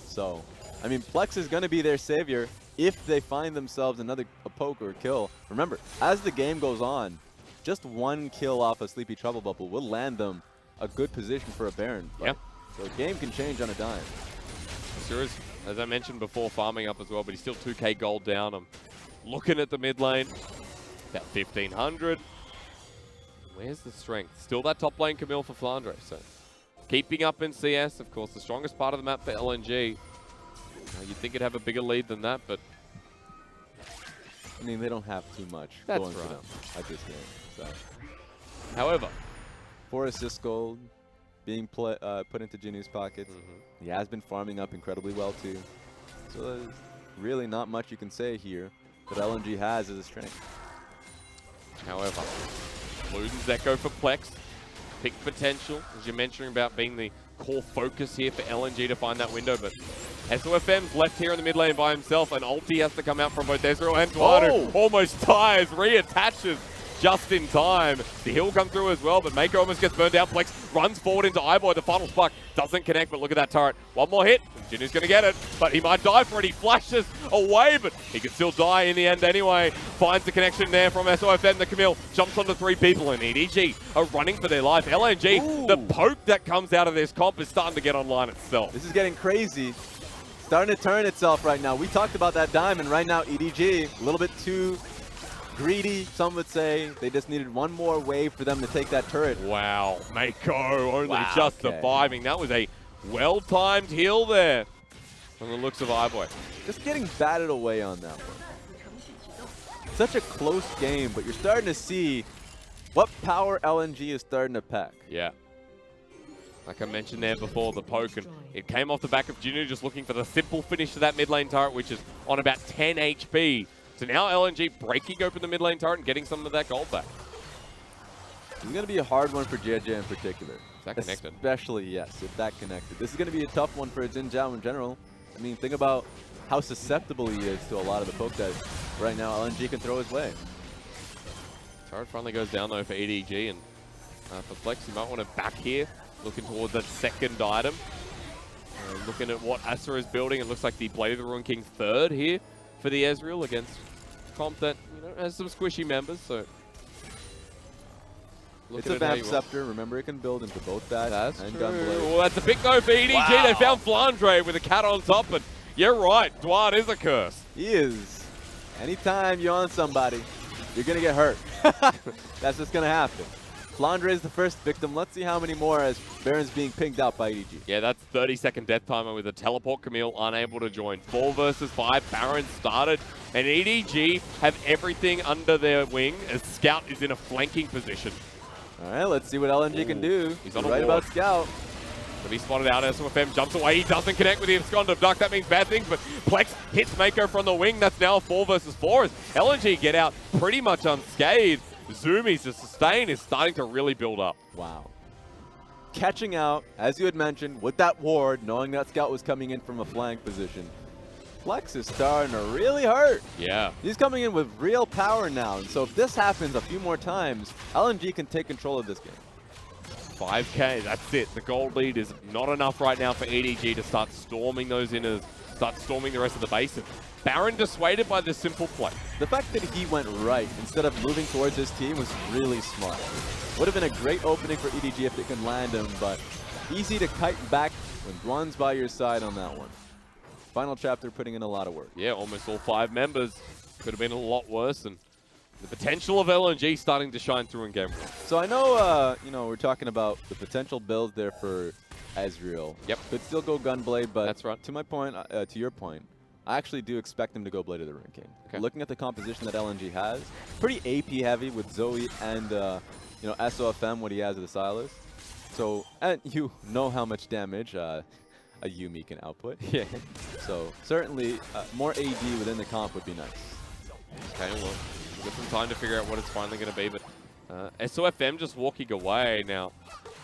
So, I mean, Plex is going to be their savior if they find themselves a poke or a kill. Remember, as the game goes on, just 1 kill off a Sleepy Trouble Bubble will land them a good position for a Baron. Yeah. So the game can change on a dime. Asura's, as I mentioned before, farming up as well, but he's still 2k gold down. I'm looking at the mid lane. About 1,500. Where's the strength? Still that top lane Camille for Flandre. So keeping up in CS, of course, the strongest part of the map for LNG. You'd think it'd have a bigger lead than that, but I mean, they don't have too much going for them at this game. So. However, 4 assist gold being put into Jinoo's pockets. He has been farming up incredibly well too. So there's really not much you can say here. What LNG has is a strength. However, Luden's Echo for Plex. Pick potential, as you're mentioning about being the core focus here for LNG to find that window, but SofM's left here in the mid lane by himself, and ulti has to come out from both Ezreal and Duan, who almost dies, reattaches just in time. The heal come through as well, but Meiko almost gets burned down. Plex runs forward into iBoy. The final spark doesn't connect, but look at that turret. One more hit, and Jinoo's going to get it, but he might die for it. He flashes away, but he could still die in the end anyway. Finds the connection there from SofM. The Camille jumps onto 3 people, and EDG are running for their life. LNG, Ooh. the poke that comes out of this comp is starting to get online itself. This is getting crazy. Starting to turn itself right now. We talked about that diamond. Right now, EDG, a little bit too greedy, some would say. They just needed one more wave for them to take that turret. Wow, Meiko only just surviving. That was a well-timed heal there from the looks of iBoy. Just getting batted away on that one. Such a close game, but you're starting to see what power LNG is starting to pack. Yeah. Like I mentioned there before, the poke, and it came off the back of Jinoo just looking for the simple finish to that mid lane turret, which is on about 10 HP. So now LNG breaking open the mid lane turret and getting some of that gold back. It's going to be a hard one for Jiejie in particular. Is that connected? Especially, yes, if that connected. This is going to be a tough one for Zhao in general. I mean, think about how susceptible he is to a lot of the poke that right now LNG can throw his way. Turret finally goes down though for EDG, and for Plex, you might want to back here, looking towards that second item. Looking at what Asura is building, it looks like the Blade of the Ruin King third here for the Ezreal against comp that has some squishy members. So it's a Vamp Scepter. Remember, it can build into both that and Gunblade. Well, that's a big go for EDG. Wow. They found Flandre with a cat on top, but you're right, Duan is a curse. He is. Anytime you're on somebody, you're going to get hurt. That's just going to happen. Flandre is the first victim. Let's see how many more as Baron's being pinged out by EDG. Yeah, that's 30-second death timer with a teleport. Camille unable to join. 4 versus 5. Baron started, and EDG have everything under their wing as Scout is in a flanking position. All right, let's see what LNG can do. He's on right about Scout. But he's spotted out. SofM jumps away. He doesn't connect with the Abscond of Duck. That means bad things, but Plex hits Meiko from the wing. That's now 4 versus 4 as LNG get out pretty much unscathed. Zoomies to sustain is starting to really build up. Wow. Catching out, as you had mentioned, with that ward, knowing that Scout was coming in from a flank position. Plex is starting to really hurt. Yeah. He's coming in with real power now, and so if this happens a few more times, LNG can take control of this game. 5K, that's it. The gold lead is not enough right now for EDG to start storming those inners, start storming the rest of the basin. Baron dissuaded by this simple play. The fact that he went right instead of moving towards his team was really smart. Would have been a great opening for EDG if they can land him, but easy to kite back when Duan's by your side on that one. Final chapter putting in a lot of work. Yeah, almost all 5 members. Could have been a lot worse, and the potential of LNG starting to shine through in game 1. So I know, we're talking about the potential build there for Ezreal. Yep. Could still go Gunblade, but that's right. To my point, to your point, I actually do expect them to go Blade of the Ruin King. Okay. Looking at the composition that LNG has, pretty AP heavy with Zoe and SofM, what he has with the Sylas. So, and you know how much damage a Yuumi can output. Yeah. So certainly more AD within the comp would be nice. Okay, well, we've got some time to figure out what it's finally going to be, but SofM just walking away now.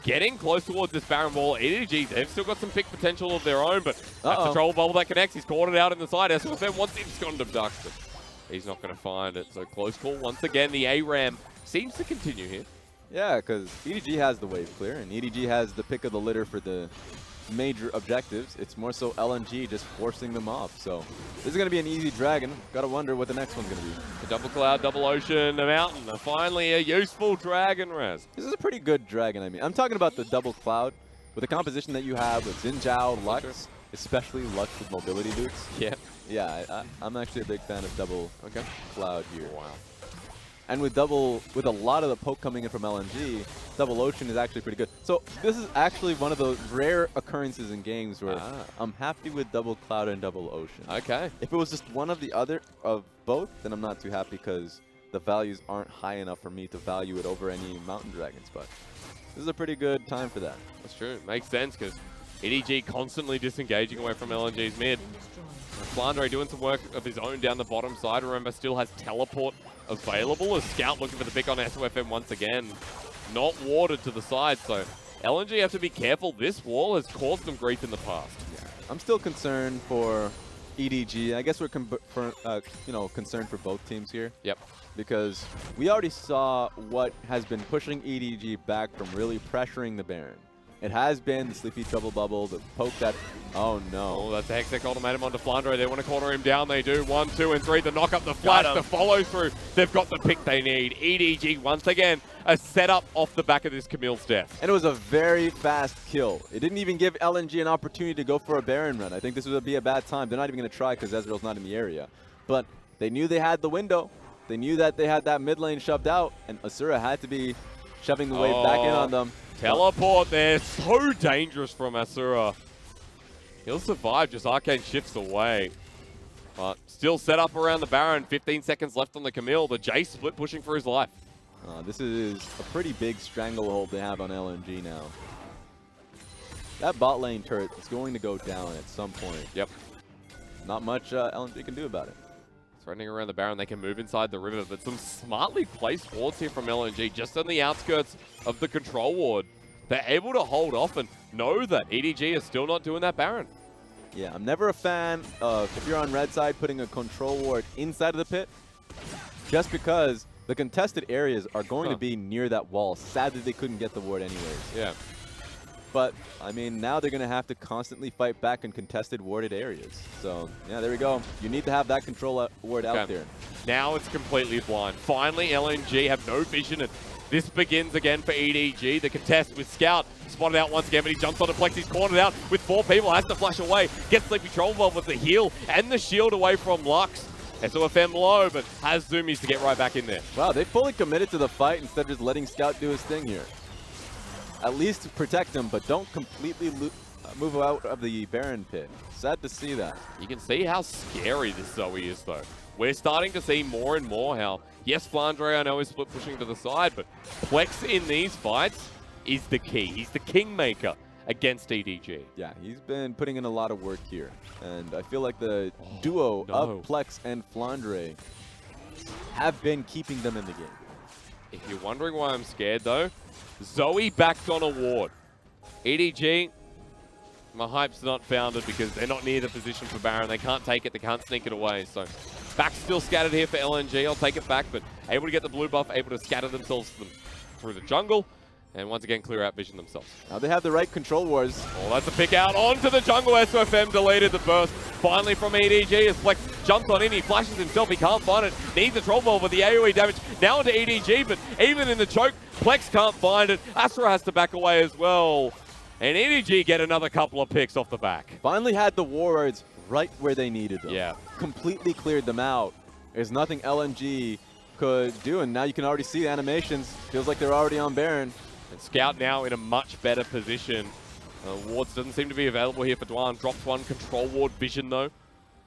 Getting close towards this Baron wall. EDG, they've still got some pick potential of their own, but that's the troll bubble that connects. He's caught it out in the side. SofM wants him to abduct, but he's not going to find it. So close call once again. The ARAM seems to continue here. Yeah, because EDG has the wave clear, and EDG has the pick of the litter for the major objectives. It's more so LNG just forcing them off. So this is going to be an easy dragon. Got to wonder what the next one's going to be. The double cloud, double ocean, the mountain. Finally a useful dragon res. This is a pretty good dragon, I mean. I'm talking about the double cloud. With the composition that you have with Zhao, Lux, especially Lux with mobility boots. Yeah. Yeah, I'm actually a big fan of double cloud here. Wow. And with a lot of the poke coming in from LNG, double ocean is actually pretty good. So this is actually one of those rare occurrences in games where I'm happy with double cloud and double ocean. Okay. If it was just one of the other of both, then I'm not too happy because the values aren't high enough for me to value it over any mountain dragons. But this is a pretty good time for that. That's true. It makes sense because EDG constantly disengaging away from LNG's mid. Flandre doing some work of his own down the bottom side. Remember, still has teleport available. A Scout looking for the pick on SofM once again. Not warded to the side, so LNG have to be careful. This wall has caused them grief in the past. Yeah. I'm still concerned for EDG. I guess we're concerned for both teams here. Yep. Because we already saw what has been pushing EDG back from really pressuring the Baron. It has been the Sleepy Trouble Bubble, the poke that... Oh, no. Oh, that's a Hextech ultimatum onto Flandre. They want to corner him down. They do. 1, 2, and 3. The knock up, the flash, the follow through. They've got the pick they need. EDG, once again, a setup off the back of this Camille's death. And it was a very fast kill. It didn't even give LNG an opportunity to go for a Baron run. I think this would be a bad time. They're not even going to try because Ezreal's not in the area. But they knew they had the window. They knew that they had that mid lane shoved out, and Asura had to be shoving the wave back in on them. Teleport there, so dangerous from Asura. He'll survive, just Arcane shifts away. But still set up around the Baron, 15 seconds left on the Camille. The Jayce split pushing for his life. This is a pretty big stranglehold they have on LNG now. That bot lane turret is going to go down at some point. Yep. Not much LNG can do about it. Running around the Baron, they can move inside the river, but some smartly placed wards here from LNG, just on the outskirts of the control ward. They're able to hold off and know that EDG is still not doing that Baron. Yeah, I'm never a fan of, if you're on red side, putting a control ward inside of the pit, just because the contested areas are going to be near that wall. Sadly, they couldn't get the ward anyways. Yeah. But, I mean, now they're going to have to constantly fight back in contested warded areas. So, yeah, there we go. You need to have that control ward out there. Now it's completely blind. Finally, LNG have no vision, and this begins again for EDG. The contest with Scout spotted out once again, but he jumps onto Plex. He's cornered out with 4 people, has to flash away. Gets Sleepy Troll with the heal and the shield away from Lux. SofM low, but has Zoomies to get right back in there. Wow, they fully committed to the fight instead of just letting Scout do his thing here. At least protect him, but don't completely move out of the Baron pit. Sad to see that. You can see how scary this Zoe is, though. We're starting to see more and more how, yes, Flandre, I know, is split pushing to the side, but Plex in these fights is the key. He's the kingmaker against EDG. Yeah, he's been putting in a lot of work here. And I feel like the duo of Plex and Flandre have been keeping them in the game. If you're wondering why I'm scared, though, Zoe backed on a ward. EDG, my hype's not founded because they're not near the position for Baron. They can't take it. They can't sneak it away. So back still scattered here for LNG. I'll take it back, but able to get the blue buff, able to scatter themselves through the jungle, and once again clear out vision themselves. Now they have the right control wards. Oh, that's a pick out onto the jungle. SofM deleted the burst. Finally from EDG as Plex jumps on in. He flashes himself. He can't find it. Needs the troll ball with the AoE damage. Now into EDG, but even in the choke, Plex can't find it. Asura has to back away as well. And EDG get another couple of picks off the back. Finally had the wards right where they needed them. Yeah. Completely cleared them out. There's nothing LNG could do, and now you can already see the animations. Feels like they're already on Baron. And Scout now in a much better position. Wards doesn't seem to be available here for Duan. Drops one control ward vision though.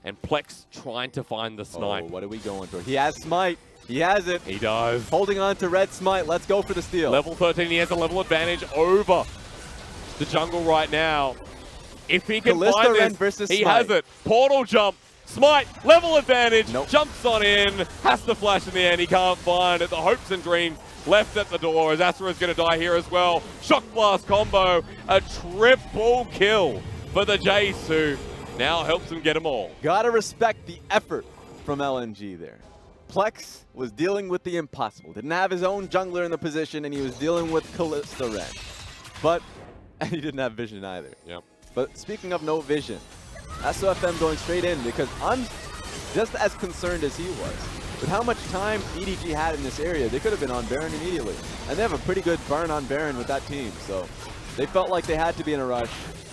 And Plex trying to find the snipe. Oh, what are we going for? He has smite. He has it. He does. Holding on to red smite. Let's go for the steal. Level 13, he has a level advantage over the jungle right now. If he can Kalista find this, he has it. Portal jump. Smite, level advantage, jumps on in, has to flash in the end, he can't find it. The hopes and dreams left at the door as Asura is going to die here as well. Shock blast combo, a triple kill for the Jayce, who now helps him get them all. Gotta respect the effort from LNG there. Plex was dealing with the impossible. Didn't have his own jungler in the position, and he was dealing with Kalista red. But he didn't have vision either. Yep. But speaking of no vision, SofM going straight in because I'm just as concerned as he was. With how much time EDG had in this area, they could have been on Baron immediately. And they have a pretty good burn on Baron with that team, so they felt like they had to be in a rush.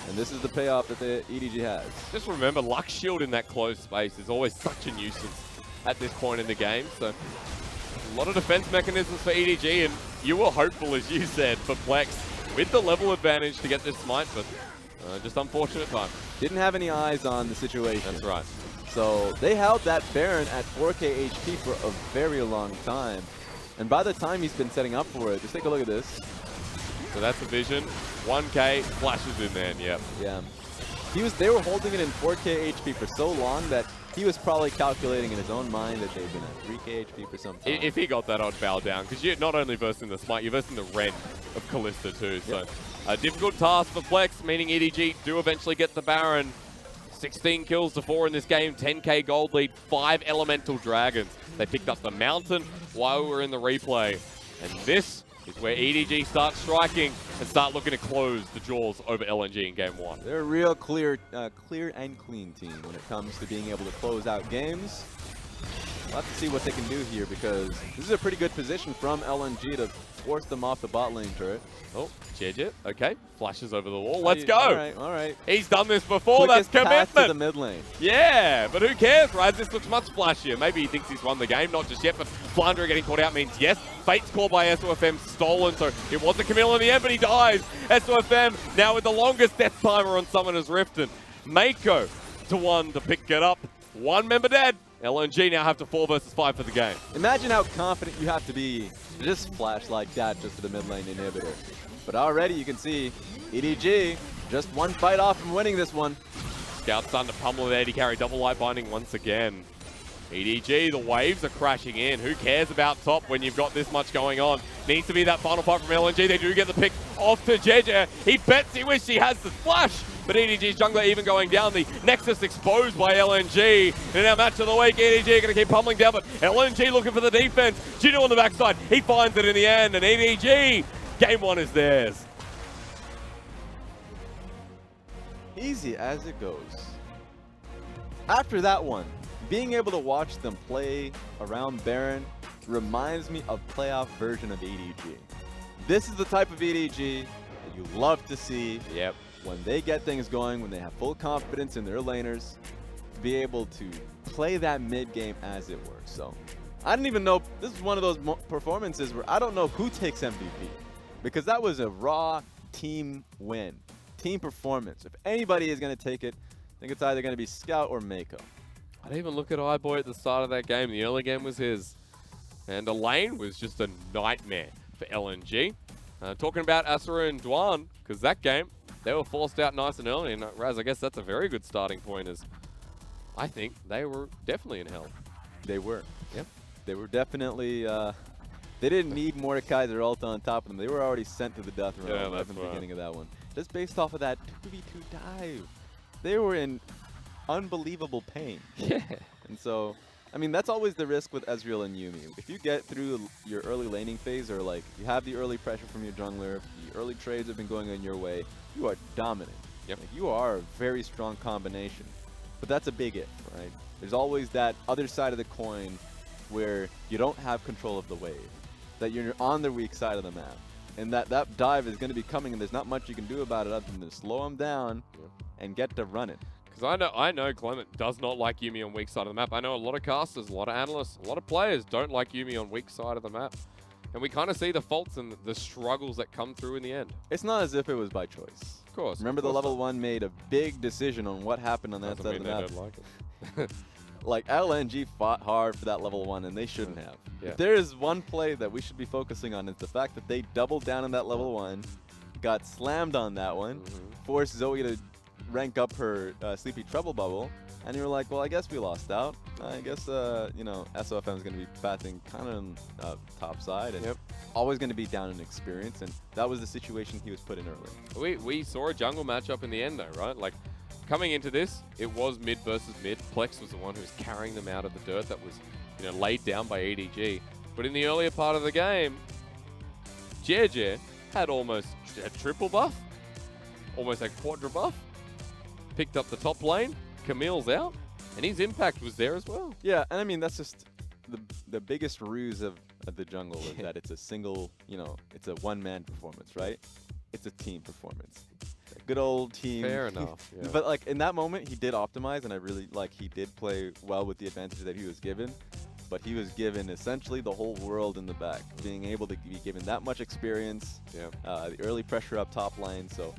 And this is the payoff that the EDG has. Just remember, Lux Shield in that closed space is always such a nuisance at this point in the game. So a lot of defense mechanisms for EDG, and you were hopeful, as you said, for Plex with the level advantage to get this smite, but just unfortunate time. Didn't have any eyes on the situation. That's right. So they held that Baron at 4k HP for a very long time. And by the time he's been setting up for it, just take a look at this. So that's the vision. 1k, flashes in there, yep. Yeah. They were holding it in 4k HP for so long that he was probably calculating in his own mind that they've been at 3k HP for some time. If he got that, I'd bow down, because you're not only versing the smite, you're versing the red of Kalista too. So a difficult task for Plex, meaning EDG do eventually get the Baron. 16 kills to 4 in this game, 10k gold lead, 5 elemental dragons. They picked up the mountain while we were in the replay. And this is where EDG starts striking and start looking to close the jaws over LNG in game 1. They're a real clear and clean team when it comes to being able to close out games. We'll have to see what they can do here, because this is a pretty good position from LNG to force them off the bot lane turret. Oh, Jiejie, okay, flashes over the wall. Let's go. All right. He's done this before. Quickest That's path commitment. to the mid lane. Yeah, but who cares, right? This looks much flashier. Maybe he thinks he's won the game, not just yet, but Flandre getting caught out means yes. Fate's call by SofM stolen, so it wasn't Camille in the end, but he dies. SofM now with the longest death timer on Summoner's Rift, and Meiko Duan to pick it up. 1 member dead. LNG now have to 4 versus 5 for the game. Imagine how confident you have to be to just flash like that just for the mid lane inhibitor. But already you can see EDG just 1 fight off from winning this one. Scout's starting to pummel with AD carry, double light binding once again. EDG, the waves are crashing in. Who cares about top when you've got this much going on? Needs to be that final fight from LNG. They do get the pick off to Jiejie. He bets he wishes he has the flash. But EDG's jungler even going down. The Nexus exposed by LNG. In our match of the week, EDG going to keep pummeling down, but LNG looking for the defense. Jinoo on the backside. He finds it in the end, and EDG, game 1 is theirs. Easy as it goes. After that one, being able to watch them play around Baron reminds me of playoff version of EDG. This is the type of EDG that you love to see. Yep. When they get things going, when they have full confidence in their laners, to be able to play that mid game as it works. So I don't even know, this is one of those performances where I don't know who takes MVP, because that was a raw team win, team performance. If anybody is going to take it, I think it's either going to be Scout or Meiko. I didn't even look at iBoy at the start of that game. The early game was his. And the lane was just a nightmare for LNG. Talking about Asura and Duan, because that game, they were forced out nice and early. And Raz, I guess that's a very good starting point, as I think they were definitely in hell. They were. Yep. They were definitely, they didn't need Mordekaiser or Ulta on top of them. They were already sent to the death row at the beginning of that one. Just based off of that 2v2 dive. They were in unbelievable pain. Yeah. And so, I mean, that's always the risk with Ezreal and Yuumi. If you get through your early laning phase, or like you have the early pressure from your jungler, the early trades have been going in your way, you are dominant. Yep. Like, you are a very strong combination. But that's a big if, right? There's always that other side of the coin where you don't have control of the wave, that you're on the weak side of the map. And that dive is going to be coming, and there's not much you can do about it other than to slow them down and get to running. Because I know Clement does not like Yuumi on weak side of the map. I know a lot of casters, a lot of analysts, a lot of players don't like Yuumi on weak side of the map. And we kind of see the faults and the struggles that come through in the end. It's not as if it was by choice. Of course. Remember, the level 1 made a big decision on what happened on that side of the map. Don't like it. Like, LNG fought hard for that level 1, and they shouldn't have. Yeah. If there is one play that we should be focusing on, it's the fact that they doubled down on that level 1, got slammed on that one, forced Zoe to rank up her Sleepy Trouble Bubble, and you were like, well, I guess we lost out. I guess, you know, SofM is going to be passing kind of top side, and always going to be down in experience, and that was the situation he was put in early. We saw a jungle matchup in the end, though, right? Like, coming into this, it was mid versus mid. Plex was the one who was carrying them out of the dirt that was, you know, laid down by EDG. But in the earlier part of the game, Jiejie had almost a triple buff, almost a quadra buff, picked up the top lane, Camille's out, and his impact was there as well. Yeah, and I mean, that's just the biggest ruse of the jungle is that it's a single, you know, it's a one-man performance, right? It's a team performance. Good old team. Fair enough. Yeah. But like in that moment, he did optimize, and I really like he did play well with the advantage that he was given. But he was given essentially the whole world in the back, being able to be given that much experience. Yeah. The early pressure up top lane. So,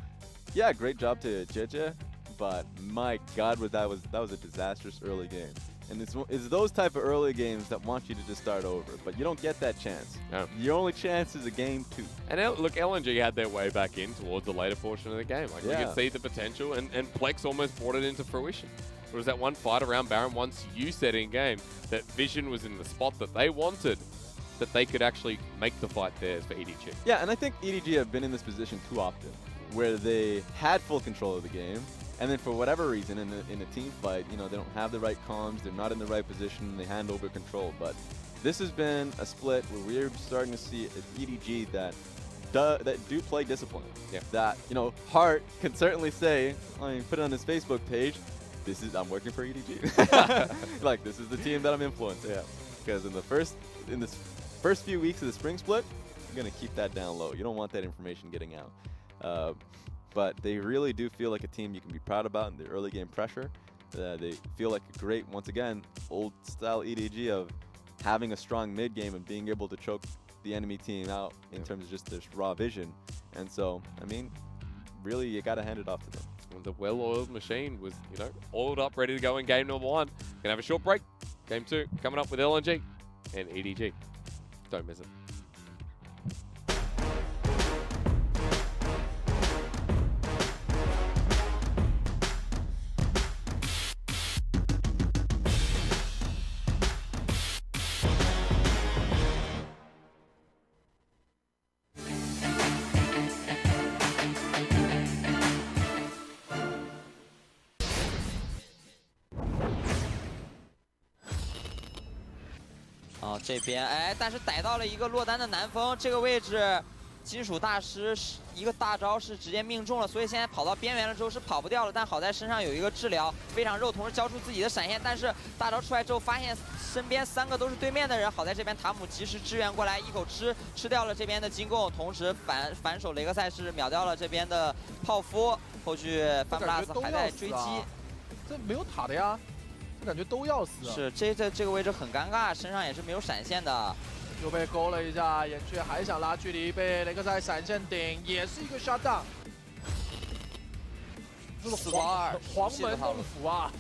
yeah, great job to Jiejie. But my God, that was a disastrous early game. And it's those type of early games that want you to just start over, but you don't get that chance. No. Your only chance is a game 2. And look, LNG had their way back in towards the later portion of the game. Like, we could see the potential, and Plex almost brought it into fruition. There was that one fight around Baron once you said in game that Vision was in the spot that they wanted, that they could actually make the fight theirs for EDG. Yeah, and I think EDG have been in this position too often, where they had full control of the game, And then for whatever reason, in a team fight, you know, they don't have the right comms, they're not in the right position, they hand over control. But this has been a split where we're starting to see an EDG that do play discipline. Yeah. That, you know, Hart can certainly say, I mean, put it on his Facebook page, I'm working for EDG. Like, this is the team that I'm influencing. Yeah. Because in this first few weeks of the spring split, you're gonna keep that down low. You don't want that information getting out. But they really do feel like a team you can be proud about in the early game pressure. They feel like a great, once again, old style EDG of having a strong mid game and being able to choke the enemy team out in terms of just this raw vision. And so, I mean, really, you got to hand it off to them. And the well-oiled machine was, you know, oiled up, ready to go in game number 1. Gonna have a short break. Game 2 coming up with LNG and EDG. Don't miss it.这边但是逮到了一个落单的南风，这个位置，金属大师一个大招是直接命中了，所以现在跑到边缘了之后是跑不掉了，但好在身上有一个治疗，非常肉，同时交出自己的闪现，但是大招出来之后发现身边3个都是对面的人，好在这边塔姆及时支援过来，一口吃掉了这边的金贡，同时反手雷克赛是秒掉了这边的泡芙，后续范布拉斯还在追击，这没有塔的呀。 感觉都要死，是这个位置很尴尬，身上也是没有闪现的，又被勾了一下，眼雀还想拉距离，被雷克赛闪现顶，也是一个 shutdown。这是黄门弄斧啊！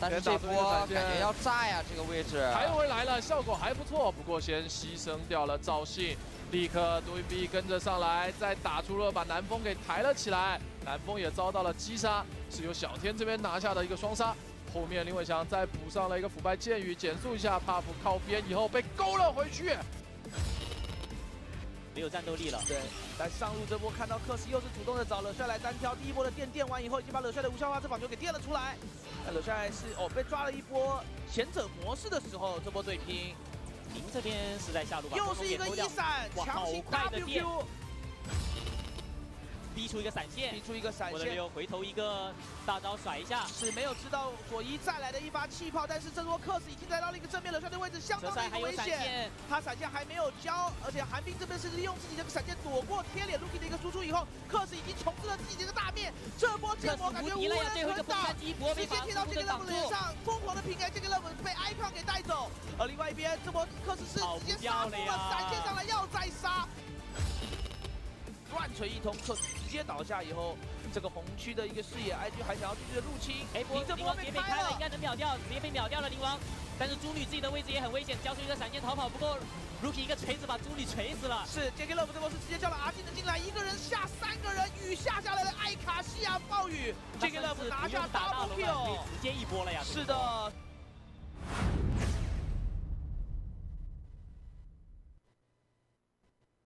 但是这波感觉要炸呀，这个位置抬回来了，效果还不错，不过先牺牲掉了赵信，立刻杜云 B 跟着上来，再打出了把南风给抬了起来，南风也遭到了击杀，是由小天这边拿下的一个双杀。 后面林伟翔再补上了一个腐败剑雨，减速一下 ，Puff 靠边以后被勾了回去，没有战斗力了。对，但上路这波看到克斯又是主动的找勒帅来单挑，第一波的电完以后，已经把勒帅的无效化这仿球给电了出来。那勒帅是被抓了一波贤者模式的时候，这波对拼，您这边是在下路把又是一个一闪，强行 WQ。 逼出一个闪现，我的溜回头一个大招甩一下，是没有吃到佐伊再来的一发气炮，但是这波克斯已经来到了一个正面勒帅的位置，相当的一个危险。他闪现还没有交，而且寒冰这边是利用自己的闪现躲过贴脸 Lucky 的一个输出以后，克斯已经重置了自己这个大面，这波建模感觉无人可挡，直接贴到这个勒姆脸上，疯狂的平 A， 这个勒姆被 icon 给带走。而另外一边，这波克斯是直接杀出了闪现上来要再杀。 乱锤一通，克直接倒下以后，这个红区的一个视野 ，IG 还想要继续的入侵。灵王直接被开了，应该能秒掉，直接被秒掉了灵王。但是猪女自己的位置也很危险，交出一个闪现逃跑，不过 Rookie 一个锤子把猪女锤死了。是 JK Love 这波是直接叫了阿金的进来，一个人下3个人，雨下下来的艾卡西亚暴雨 ，JK Love 拿下 double kill， 直接一波了呀。是的。